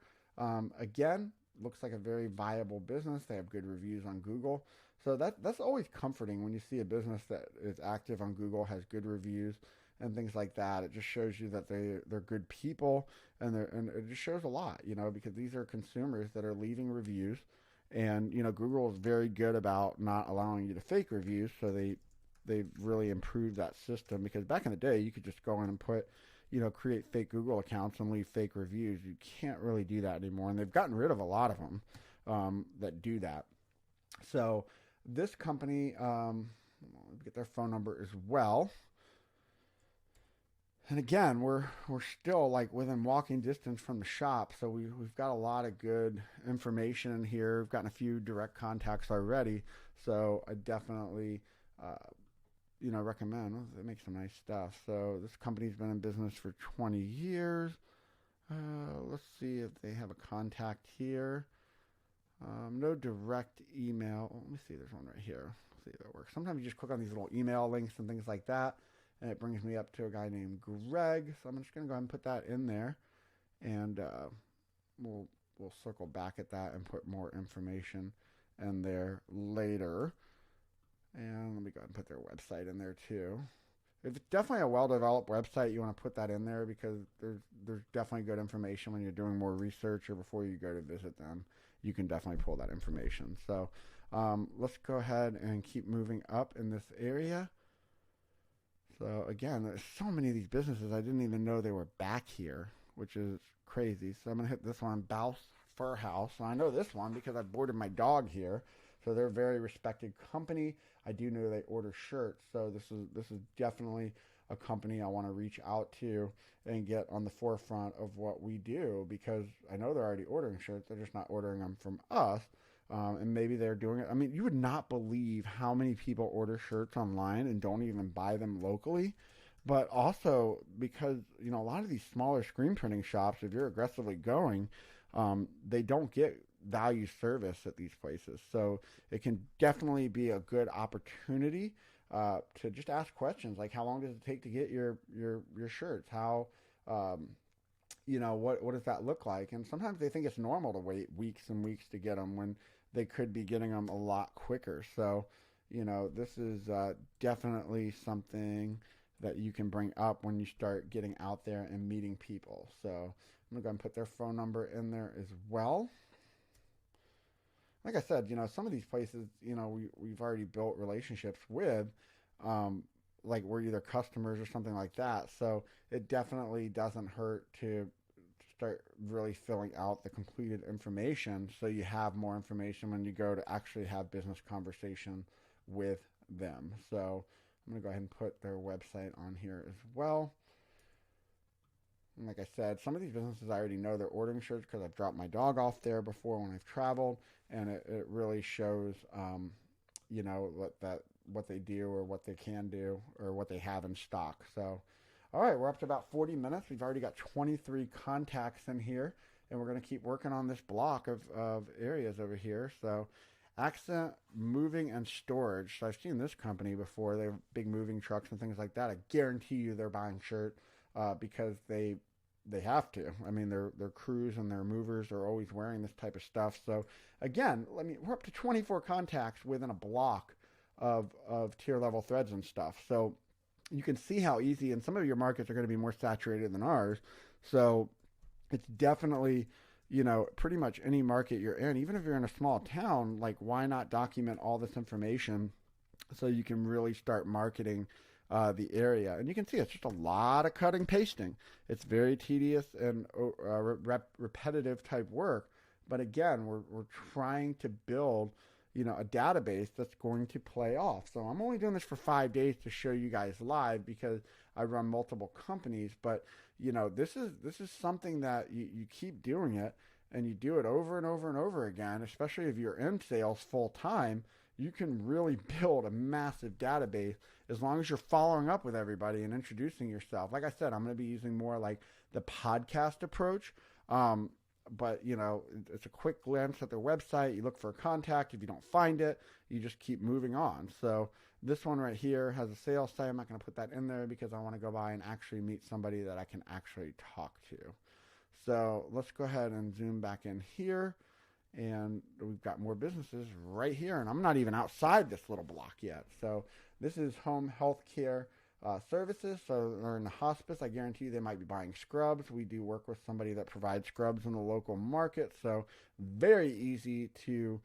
Again, looks like a very viable business. They have good reviews on Google. So that's always comforting when you see a business that is active on Google, has good reviews and things like that. It just shows you that they're good people, and it just shows a lot, because these are consumers that are leaving reviews, and Google is very good about not allowing you to fake reviews. So they really improved that system, because back in the day you could just go in and put, create fake Google accounts and leave fake reviews. You can't really do that anymore, and they've gotten rid of a lot of them that do that. So this company, let me get their phone number as well. And again, we're still like within walking distance from the shop, so we've got a lot of good information in here. We've gotten a few direct contacts already, so I definitely, recommend. They make some nice stuff. So this company's been in business for 20 years. Let's see if they have a contact here. No direct email. Let me see. There's one right here. Let's see if that works. Sometimes you just click on these little email links and things like that, and it brings me up to a guy named Greg. So I'm just going to go ahead and put that in there, and we'll circle back at that and put more information in there later. And let me go ahead and put their website in there too. It's definitely a well-developed website. You want to put that in there because there's definitely good information when you're doing more research or before you go to visit them. You can definitely pull that information. So let's go ahead and keep moving up in this area. So again, there's so many of these businesses I didn't even know they were back here, which is crazy. So I'm going to hit this one, Bouse Fur House. And I know this one because I boarded my dog here. So they're a very respected company. I do know they order shirts. So this is definitely a company I want to reach out to and get on the forefront of what we do, because I know they're already ordering shirts. They're just not ordering them from us. And maybe they're doing it. I mean, you would not believe how many people order shirts online and don't even buy them locally. But also because, a lot of these smaller screen printing shops, if you're aggressively going, they don't get value service at these places. So it can definitely be a good opportunity to just ask questions like, how long does it take to get your shirts? How, what does that look like? And sometimes they think it's normal to wait weeks and weeks to get them when they could be getting them a lot quicker. So, this is definitely something that you can bring up when you start getting out there and meeting people. So I'm going to go and put their phone number in there as well. Like I said, some of these places, we've already built relationships with, like we're either customers or something like that. So it definitely doesn't hurt to start really filling out the completed information so you have more information when you go to actually have business conversation with them. So I'm going to go ahead and put their website on here as well. And like I said, some of these businesses I already know they're ordering shirts because I've dropped my dog off there before when I've traveled, and it really shows, that what they do or what they can do or what they have in stock. So, all right, we're up to about 40 minutes. We've already got 23 contacts in here, and we're going to keep working on this block of areas over here. So, Accent Moving and Storage. So I've seen this company before. They have big moving trucks and things like that. I guarantee you they're buying shirt because they have to. I mean, their crews and their movers are always wearing this type of stuff. So again, we're up to 24 contacts within a block of tier level threads and stuff. So you can see how easy, and some of your markets are going to be more saturated than ours. So it's definitely, pretty much any market you're in, even if you're in a small town, like why not document all this information so you can really start marketing the area. And you can see it's just a lot of cutting, pasting. It's very tedious and repetitive type work. But again, we're trying to build, a database that's going to play off. So I'm only doing this for 5 days to show you guys live because I run multiple companies. But this is something that you keep doing it and you do it over and over and over again, especially if you're in sales full time. You can really build a massive database as long as you're following up with everybody and introducing yourself. Like I said, I'm going to be using more like the podcast approach. But, it's a quick glance at their website. You look for a contact. If you don't find it, you just keep moving on. So this one right here has a sales site. I'm not going to put that in there because I want to go by and actually meet somebody that I can actually talk to. So let's go ahead and zoom back in here. And we've got more businesses right here. And I'm not even outside this little block yet. So this is home health care services. So they're in the hospice. I guarantee you they might be buying scrubs. We do work with somebody that provides scrubs in the local market. So very easy to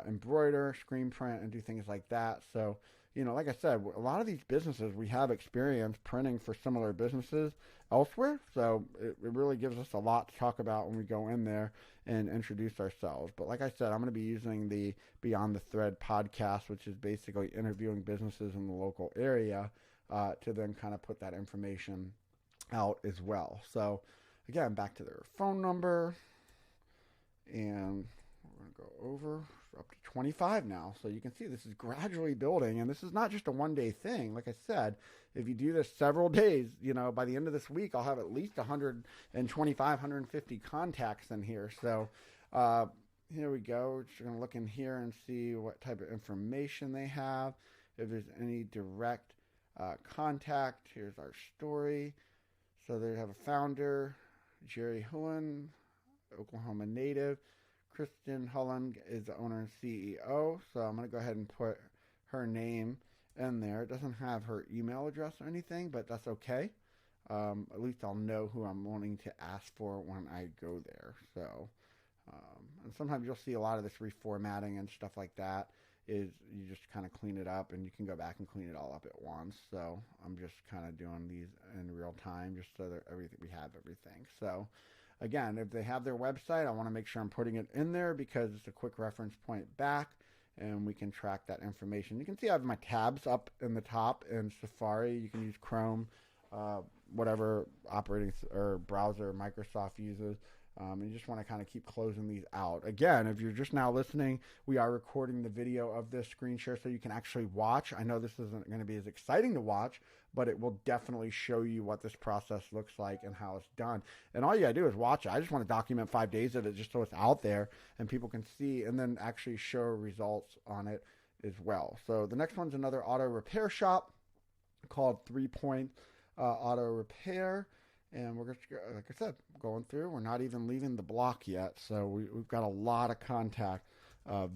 embroider, screen print, and do things like that. So, like I said, a lot of these businesses, we have experience printing for similar businesses elsewhere. So it really gives us a lot to talk about when we go in there and introduce ourselves. But like I said, I'm going to be using the Beyond the Thread podcast, which is basically interviewing businesses in the local area to then kind of put that information out as well. So again, back to their phone number, and we're going to go over up to 25 now. So you can see this is gradually building, and this is not just a one-day thing. Like I said, if you do this several days, by the end of this week, I'll have at least 125, 150 contacts in here. So here we go. We're just going to look in here and see what type of information they have. If there's any direct contact, here's our story. So they have a founder, Jerry Hullen, Oklahoma native. Kristen Hullen is the owner and CEO. So I'm going to go ahead and put her name in there. It doesn't have her email address or anything, but that's okay. At least I'll know who I'm wanting to ask for when I go there. So, and sometimes you'll see a lot of this reformatting and stuff like that. Is you just kind of clean it up, and you can go back and clean it all up at once. So I'm just kind of doing these in real time, just so that we have everything. So again, if they have their website, I want to make sure I'm putting it in there because it's a quick reference point back, and we can track that information. You can see I have my tabs up in the top in Safari. You can use Chrome, whatever operating or browser Microsoft uses. And you just want to kind of keep closing these out. Again, if you're just now listening, we are recording the video of this screen share so you can actually watch. I know this isn't going to be as exciting to watch, but it will definitely show you what this process looks like and how it's done. And all you got to do is watch it. I just want to document 5 days of it just so it's out there and people can see and then actually show results on it as well. So the next one's another auto repair shop called 3 Point Auto Repair. And we're just, like I said, going through. We're not even leaving the block yet. So we've got a lot of contact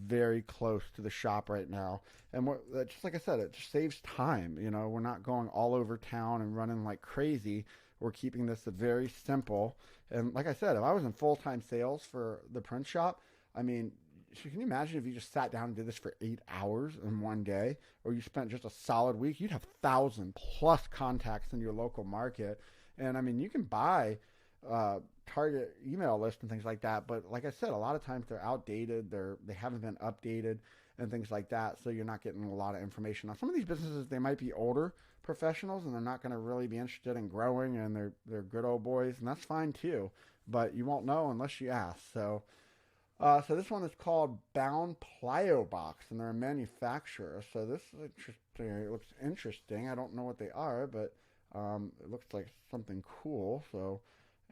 very close to the shop right now. And just like I said, it just saves time. We're not going all over town and running like crazy. We're keeping this very simple. And like I said, if I was in full-time sales for the print shop, I mean, can you imagine if you just sat down and did this for 8 hours in one day, or you spent just a solid week? You'd have 1,000+ contacts in your local market. And I mean, you can buy target email lists and things like that. But like I said, a lot of times they're outdated. They haven't been updated and things like that. So you're not getting a lot of information. Now, some of these businesses, they might be older professionals and they're not going to really be interested in growing, and they're good old boys, and that's fine too. But you won't know unless you ask. So So this one is called Bound Plyo Box, and they're a manufacturer. So this is interesting. It looks interesting. I don't know what they are, but it looks like something cool. So,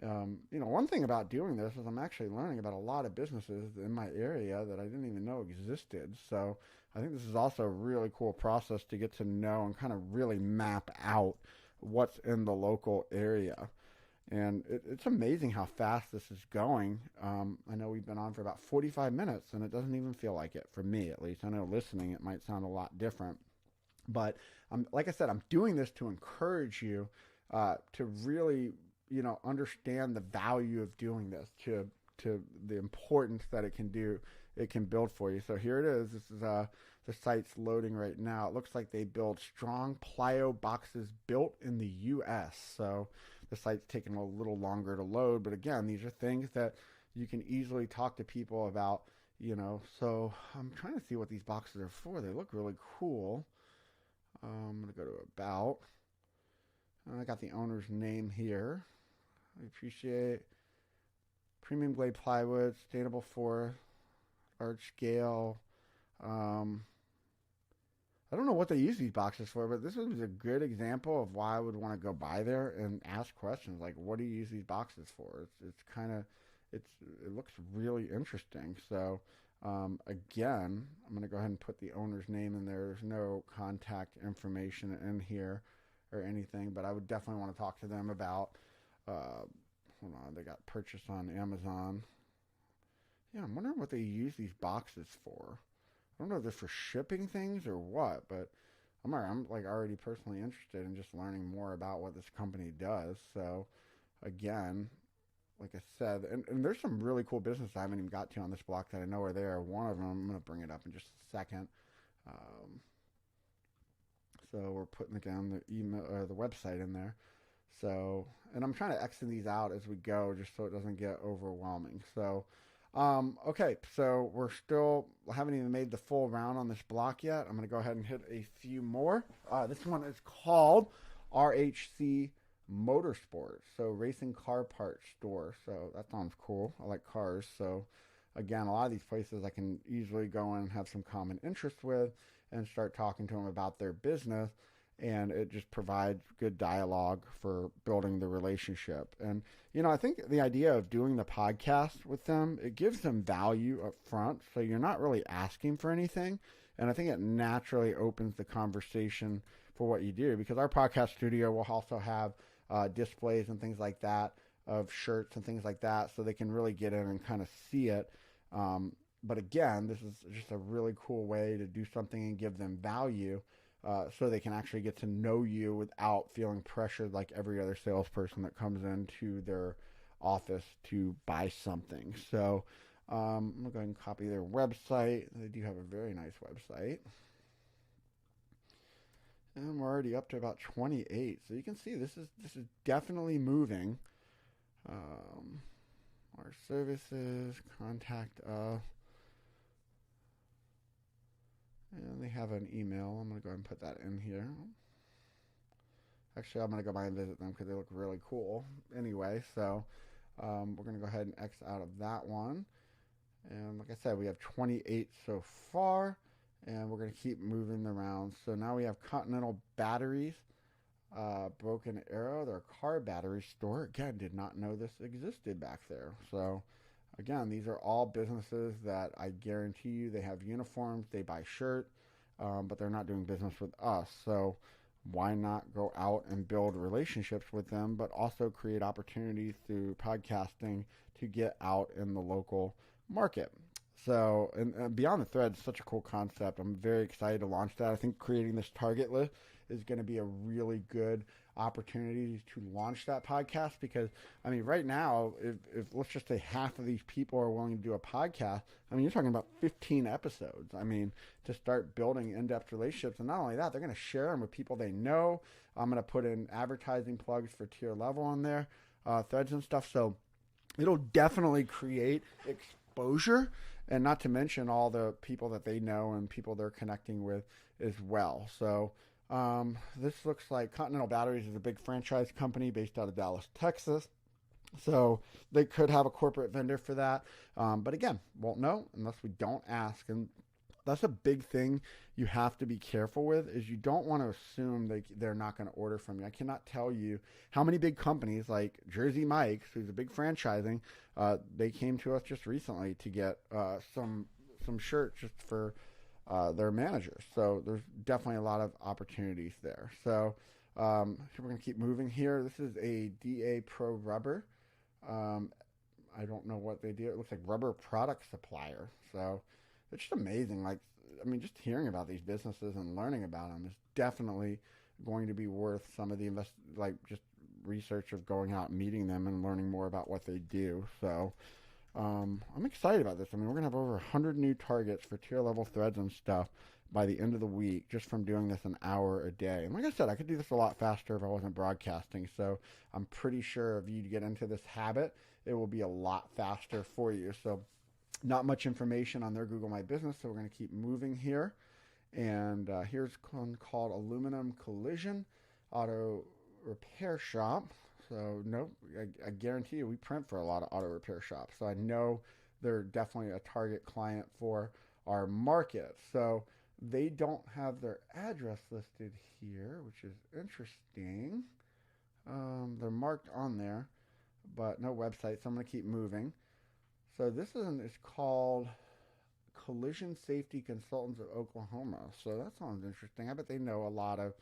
one thing about doing this is I'm actually learning about a lot of businesses in my area that I didn't even know existed. So I think this is also a really cool process to get to know and kind of really map out what's in the local area. And it's amazing how fast this is going. I know we've been on for about 45 minutes, and it doesn't even feel like it, for me at least. I know listening, it might sound a lot different. But like I said, I'm doing this to encourage you to really, understand the value of doing this, to the importance that it can build for you. So here it is. This is the site's loading right now. It looks like they build strong plyo boxes built in the U.S. So the site's taking a little longer to load, but again, these are things that you can easily talk to people about. So I'm trying to see what these boxes are for. They look really cool. I'm gonna go to about. I got the owner's name here. I appreciate premium grade plywood, sustainable for large scale. I don't know what they use these boxes for, but this was a good example of why I would want to go by there and ask questions like, what do you use these boxes for? It looks really interesting. So again, I'm going to go ahead and put the owner's name in there. There's no contact information in here or anything, but I would definitely want to talk to them about, hold on, they got purchased on Amazon. Yeah, I'm wondering what they use these boxes for. I don't know if they're for shipping things or what, but I'm like already personally interested in just learning more about what this company does. So again, like I said, and there's some really cool business I haven't even got to on this block that I know are there. One of them, I'm going to bring it up in just a second. So we're putting again the email or the website in there. So, and I'm trying to exit these out as we go just so it doesn't get overwhelming. So, okay, so haven't even made the full round on this block yet. I'm going to go ahead and hit a few more. This one is called RHC Motorsports, so racing car parts store. So that sounds cool. I like cars. So again, a lot of these places I can easily go in and have some common interest with and start talking to them about their business. And it just provides good dialogue for building the relationship. And, I think the idea of doing the podcast with them, it gives them value up front. So you're not really asking for anything. And I think it naturally opens the conversation for what you do, because our podcast studio will also have displays and things like that of shirts and things like that. So they can really get in and kind of see it. But again, this is just a really cool way to do something and give them value. So they can actually get to know you without feeling pressured like every other salesperson that comes into their office to buy something. So I'm going to go ahead and copy their website. They do have a very nice website. And we're already up to about 28. So you can see this is definitely moving. Our services, contact us. And they have an email. I'm going to go ahead and put that in here. Actually, I'm going to go by and visit them because they look really cool. Anyway, so we're going to go ahead and X out of that one. And like I said, we have 28 so far. And we're going to keep moving around. So now we have Continental Batteries, Broken Arrow, their car battery store. Again, did not know this existed back there. So again, these are all businesses that I guarantee you they have uniforms, they buy shirts, but they're not doing business with us. So why not go out and build relationships with them, but also create opportunities through podcasting to get out in the local market. So, and Beyond the Thread is such a cool concept. I'm very excited to launch that. I think creating this target list is going to be a really good opportunity to launch that podcast, because, I mean, right now, if let's just say half of these people are willing to do a podcast, I mean, you're talking about 15 episodes. I mean, to start building in-depth relationships. And not only that, they're going to share them with people they know. I'm going to put in advertising plugs for tier level on there, threads and stuff. So it'll definitely create exposure, and not to mention all the people that they know and people they're connecting with as well. So this looks like Continental Batteries is a big franchise company based out of Dallas, Texas. So they could have a corporate vendor for that. But again, won't know unless we don't ask. And that's a big thing you have to be careful with is you don't want to assume they're not going to order from you. I cannot tell you how many big companies like Jersey Mike's, who's a big franchising, they came to us just recently to get some shirts just for their managers. So there's definitely a lot of opportunities there. So we're going to keep moving here. This is a DA Pro Rubber. I don't know what they do. It looks like rubber product supplier. So it's just amazing. Like, I mean, just hearing about these businesses and learning about them is definitely going to be worth some of the just research of going out and meeting them and learning more about what they do. So I'm excited about this. I mean, we're gonna have over 100 new targets for tier level threads and stuff by the end of the week just from doing this an hour a day. And like I said, I could do this a lot faster if I wasn't broadcasting. So I'm pretty sure if you get into this habit, it will be a lot faster for you. So not much information on their Google My Business, so we're going to keep moving here. And here's one called Aluminum Collision Auto Repair Shop. So no, I guarantee you we print for a lot of auto repair shops. So I know they're definitely a target client for our market. So they don't have their address listed here, which is interesting. They're marked on there, but no website. So I'm going to keep moving. So this is called Collision Safety Consultants of Oklahoma. So that sounds interesting. I bet they know a lot of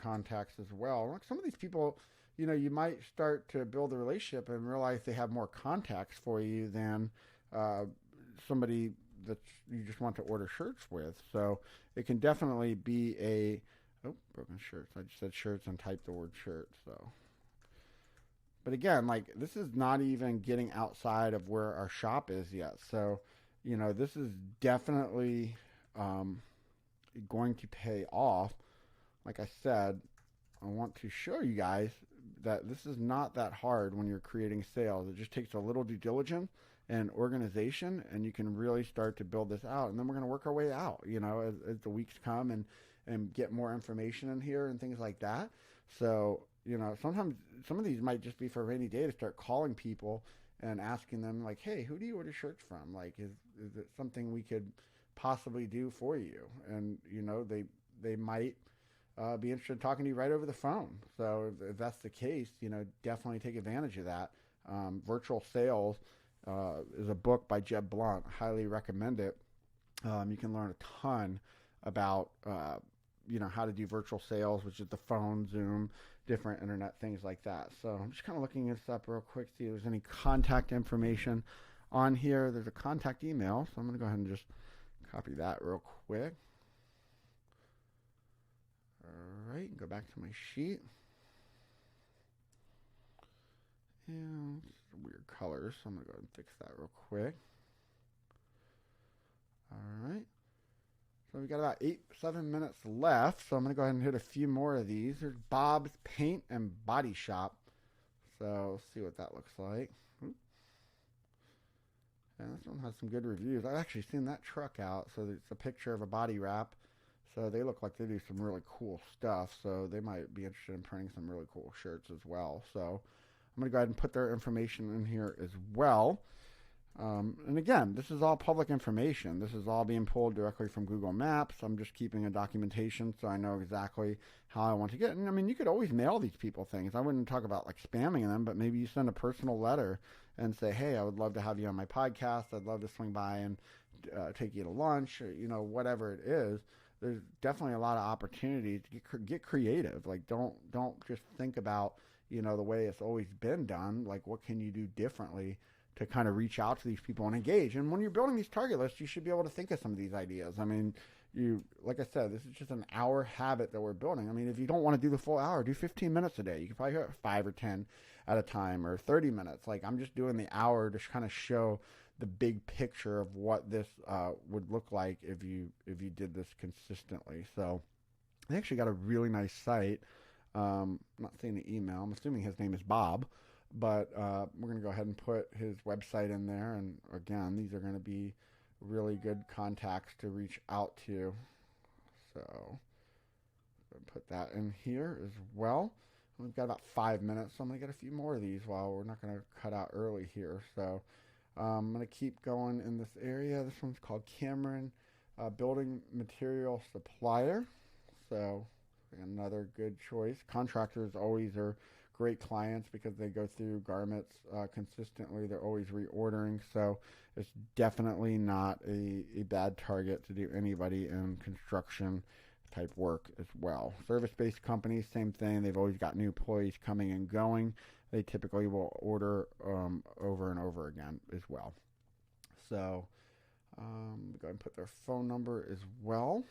contacts as well. Like some of these people, you might start to build a relationship and realize they have more contacts for you than somebody that you just want to order shirts with. So it can definitely be broken shirts. I just said shirts and typed the word shirt. So. But again, like this is not even getting outside of where our shop is yet. So, this is definitely going to pay off. Like I said, I want to show you guys that this is not that hard when you're creating sales. It just takes a little due diligence and organization, and you can really start to build this out. And then we're going to work our way out, as the weeks come and get more information in here and things like that. So, sometimes some of these might just be for a rainy day to start calling people and asking them like, hey, who do you order shirts from? Like, is it something we could possibly do for you? And, they might be interested in talking to you right over the phone. So if that's the case, definitely take advantage of that. Virtual Sales is a book by Jeb Blunt. I highly recommend it. You can learn a ton about, how to do virtual sales, which is the phone, Zoom, different internet things like that. So I'm just kind of looking this up real quick, see if there's any contact information on here. There's a contact email, so I'm going to go ahead and just copy that real quick. All right, go back to my sheet. And weird colors, so I'm going to go ahead and fix that real quick. All right. So we got about 7 minutes left, so I'm going to go ahead and hit a few more of these. There's Bob's Paint and Body Shop. So let's see what that looks like. And this one has some good reviews. I've actually seen that truck out, so it's a picture of a body wrap. So they look like they do some really cool stuff, so they might be interested in printing some really cool shirts as well. So I'm going to go ahead and put their information in here as well. And again, this is all public information. This is all being pulled directly from Google Maps. I'm just keeping a documentation so I know exactly how I want to get. And I mean, you could always mail these people things. I wouldn't talk about like spamming them, but maybe you send a personal letter and say, hey, I would love to have you on my podcast. I'd love to swing by and take you to lunch, or, whatever it is. There's definitely a lot of opportunities to get creative. Like, don't just think about, the way it's always been done. Like, what can you do differently to kind of reach out to these people and engage? And when you're building these target lists, you should be able to think of some of these ideas. I mean, like I said, this is just an hour habit that we're building. I mean, if you don't want to do the full hour, do 15 minutes a day. You can probably hit 5 or 10 at a time, or 30 minutes. Like, I'm just doing the hour to kind of show the big picture of what this would look like if you did this consistently. So they actually got a really nice site. I'm not seeing the email. I'm assuming his name is Bob. But we're going to go ahead and put his website in there. And again, these are going to be really good contacts to reach out to. So put that in here as well. We've got about 5 minutes, so I'm going to get a few more of these while we're not going to cut out early here. So I'm going to keep going in this area. This one's called Cameron Building Material Supplier. So another good choice. Contractors always are great clients because they go through garments consistently. They're always reordering. So it's definitely not a bad target to do anybody in construction type work as well. Service-based companies, same thing. They've always got new employees coming and going. They typically will order over and over again as well. So go ahead and put their phone number as well.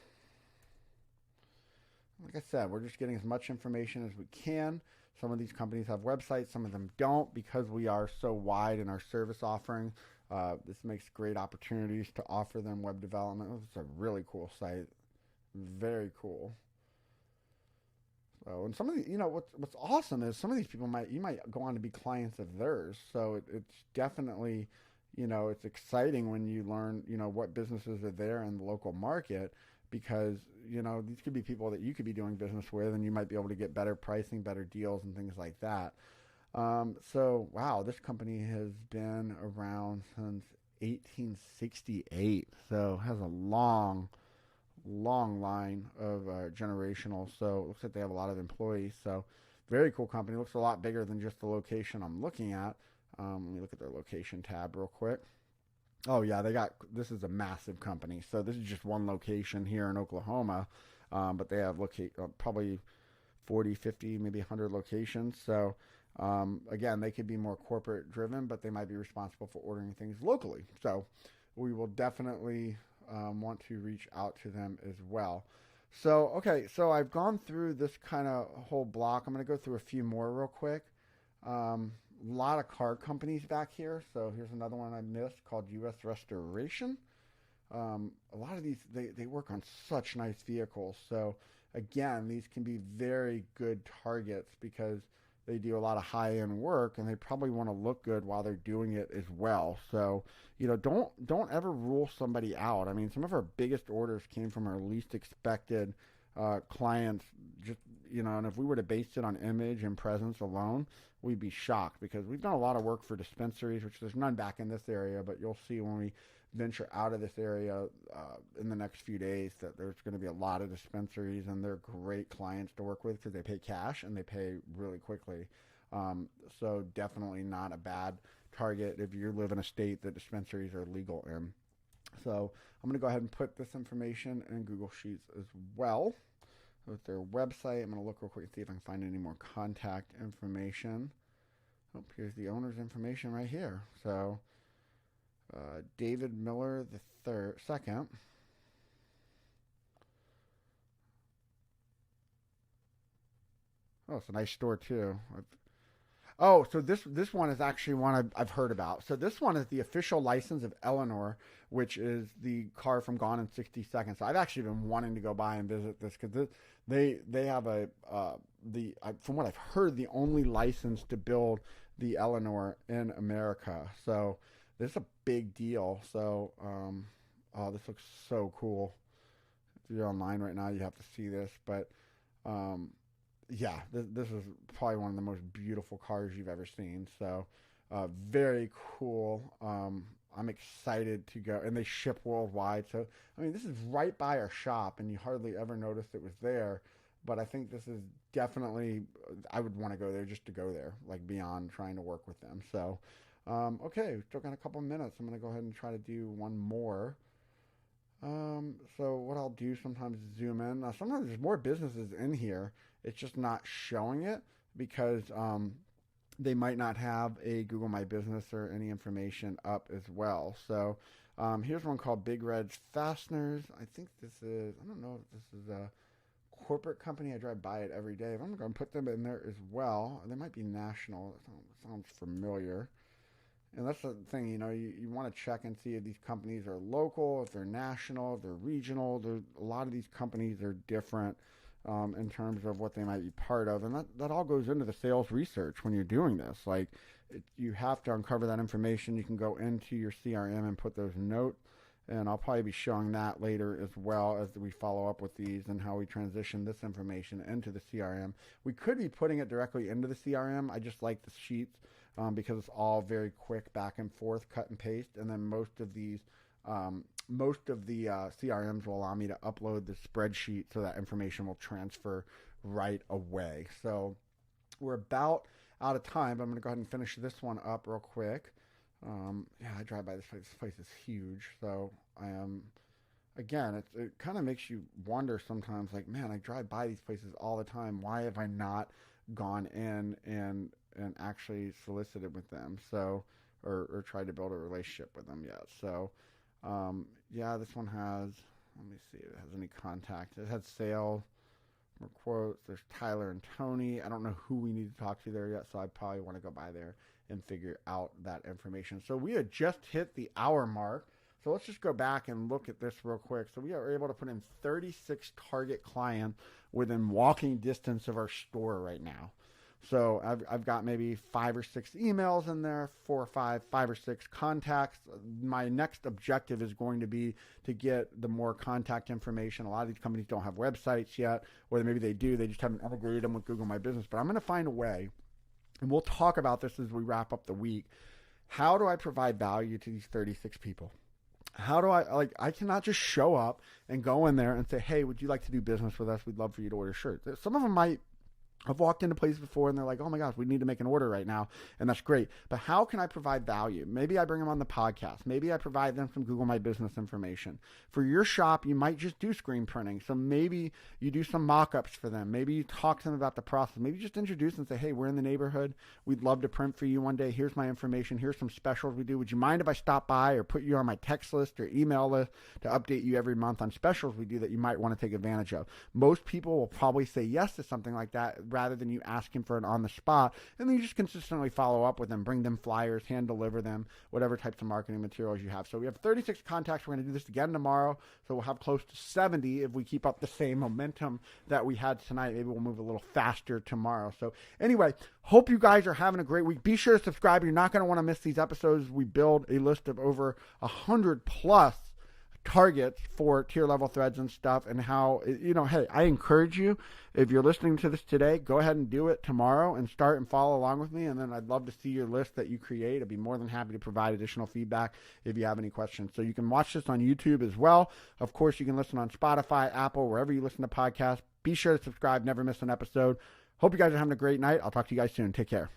Like I said, we're just getting as much information as we can. Some of these companies have websites, some of them don't, because we are so wide in our service offering. This makes great opportunities to offer them web development. It's a really cool site. Very cool. So, and some of the, what's awesome is some of these people you might go on to be clients of theirs. So it's definitely, it's exciting when you learn, what businesses are there in the local market, because, these could be people that you could be doing business with, and you might be able to get better pricing, better deals, and things like that. So, wow, this company has been around since 1868. So has a long line of generational. So it looks like they have a lot of employees. So very cool company. Looks a lot bigger than just the location I'm looking at. Let me look at their location tab real quick. Oh yeah, this is a massive company. So this is just one location here in Oklahoma, but they have probably 40, 50, maybe 100 locations. So again, they could be more corporate driven, but they might be responsible for ordering things locally. So we will definitely want to reach out to them as well. So, okay, so I've gone through this kind of whole block. I'm going to go through a few more real quick. A lot of car companies back here. So here's another one I missed called U.S. Restoration. A lot of these, they work on such nice vehicles. So again, these can be very good targets because they do a lot of high-end work, and they probably want to look good while they're doing it as well. So, don't ever rule somebody out. I mean, some of our biggest orders came from our least expected clients. Just and if we were to base it on image and presence alone, we'd be shocked, because we've done a lot of work for dispensaries, which there's none back in this area, but you'll see when we venture out of this area in the next few days that there's going to be a lot of dispensaries, and they're great clients to work with because they pay cash and they pay really quickly. So definitely not a bad target if you live in a state that dispensaries are legal in. So I'm going to go ahead and put this information in Google Sheets as well with their website. I'm going to look real quick and see if I can find any more contact information. Oh, here's the owner's information right here. So David Miller the second. Oh, it's a nice store too. So this one is actually one I've heard about. So this one is the official license of Eleanor, which is the car from Gone in 60 Seconds. So I've actually been wanting to go by and visit this because they have from what I've heard, the only license to build the Eleanor in America. So this is a big deal. So this looks so cool. If you're online right now, you have to see this, but yeah, this is probably one of the most beautiful cars you've ever seen. So very cool. I'm excited to go, and they ship worldwide. So I mean, this is right by our shop, and you hardly ever noticed it was there. But I think this is definitely, I would want to go there just to go there, like beyond trying to work with them. So okay, we've still got a couple minutes. I'm going to go ahead and try to do one more. So what I'll do sometimes is zoom in. Now, sometimes there's more businesses in here. It's just not showing it because they might not have a Google My Business or any information up as well. So here's one called Big Red Fasteners. I think I don't know if this is a corporate company. I drive by it every day. I'm going to put them in there as well. They might be national. That sounds familiar. And that's the thing, you want to check and see if these companies are local, if they're national, if they're regional. A lot of these companies are different in terms of what they might be part of. And that all goes into the sales research when you're doing this. You have to uncover that information. You can go into your CRM and put those notes And I'll probably be showing that later as well as we follow up with these and how we transition this information into the CRM. We could be putting it directly into the CRM. I just like the sheets because it's all very quick back and forth, cut and paste. And then most of the CRMs will allow me to upload the spreadsheet so that information will transfer right away. So we're about out of time, but I'm going to go ahead and finish this one up real quick. I drive by this place. This place is huge. So I am, again, it kind of makes you wonder sometimes, like, man, I drive by these places all the time. Why have I not gone in and actually solicited with them? So, or tried to build a relationship with them yet. So, this one has, let me see if it has any contacts. It has sales, more quotes. There's Tyler and Tony. I don't know who we need to talk to there yet, so I probably want to go by there and figure out that information. So we had just hit the hour mark. So let's just go back and look at this real quick. So we are able to put in 36 target clients within walking distance of our store right now. So I've got maybe 5 or 6 emails in there, 4 or 5 or 6 contacts. My next objective is going to be to get the more contact information. A lot of these companies don't have websites yet, or maybe they do. They just haven't integrated them with Google My Business. But I'm going to find a way, and we'll talk about this as we wrap up the week. How do I provide value to these 36 people? How do I cannot just show up and go in there and say, hey, would you like to do business with us? We'd love for you to order shirts. Some of them might. I've walked into places before and they're like, oh my gosh, we need to make an order right now. And that's great. But how can I provide value? Maybe I bring them on the podcast. Maybe I provide them some Google My Business information. For your shop, you might just do screen printing. So maybe you do some mock-ups for them. Maybe you talk to them about the process. Maybe just introduce and say, hey, we're in the neighborhood. We'd love to print for you one day. Here's my information. Here's some specials we do. Would you mind if I stop by or put you on my text list or email list to update you every month on specials we do that you might want to take advantage of? Most people will probably say yes to something like that rather than you asking for it on the spot. And then you just consistently follow up with them, bring them flyers, hand deliver them, whatever types of marketing materials you have. So we have 36 contacts. We're going to do this again tomorrow. So we'll have close to 70 if we keep up the same momentum that we had tonight. Maybe we'll move a little faster tomorrow. So anyway, hope you guys are having a great week. Be sure to subscribe. You're not going to want to miss these episodes. We build a list of over 100 plus targets for tier level threads and stuff, and how, hey, I encourage you, if you're listening to this today, go ahead and do it tomorrow and start and follow along with me. And then I'd love to see your list that you create. I'd be more than happy to provide additional feedback if you have any questions. So you can watch this on YouTube as well. Of course, you can listen on Spotify, Apple, wherever you listen to podcasts. Be sure to subscribe, never miss an episode. Hope you guys are having a great night. I'll talk to you guys soon. Take care.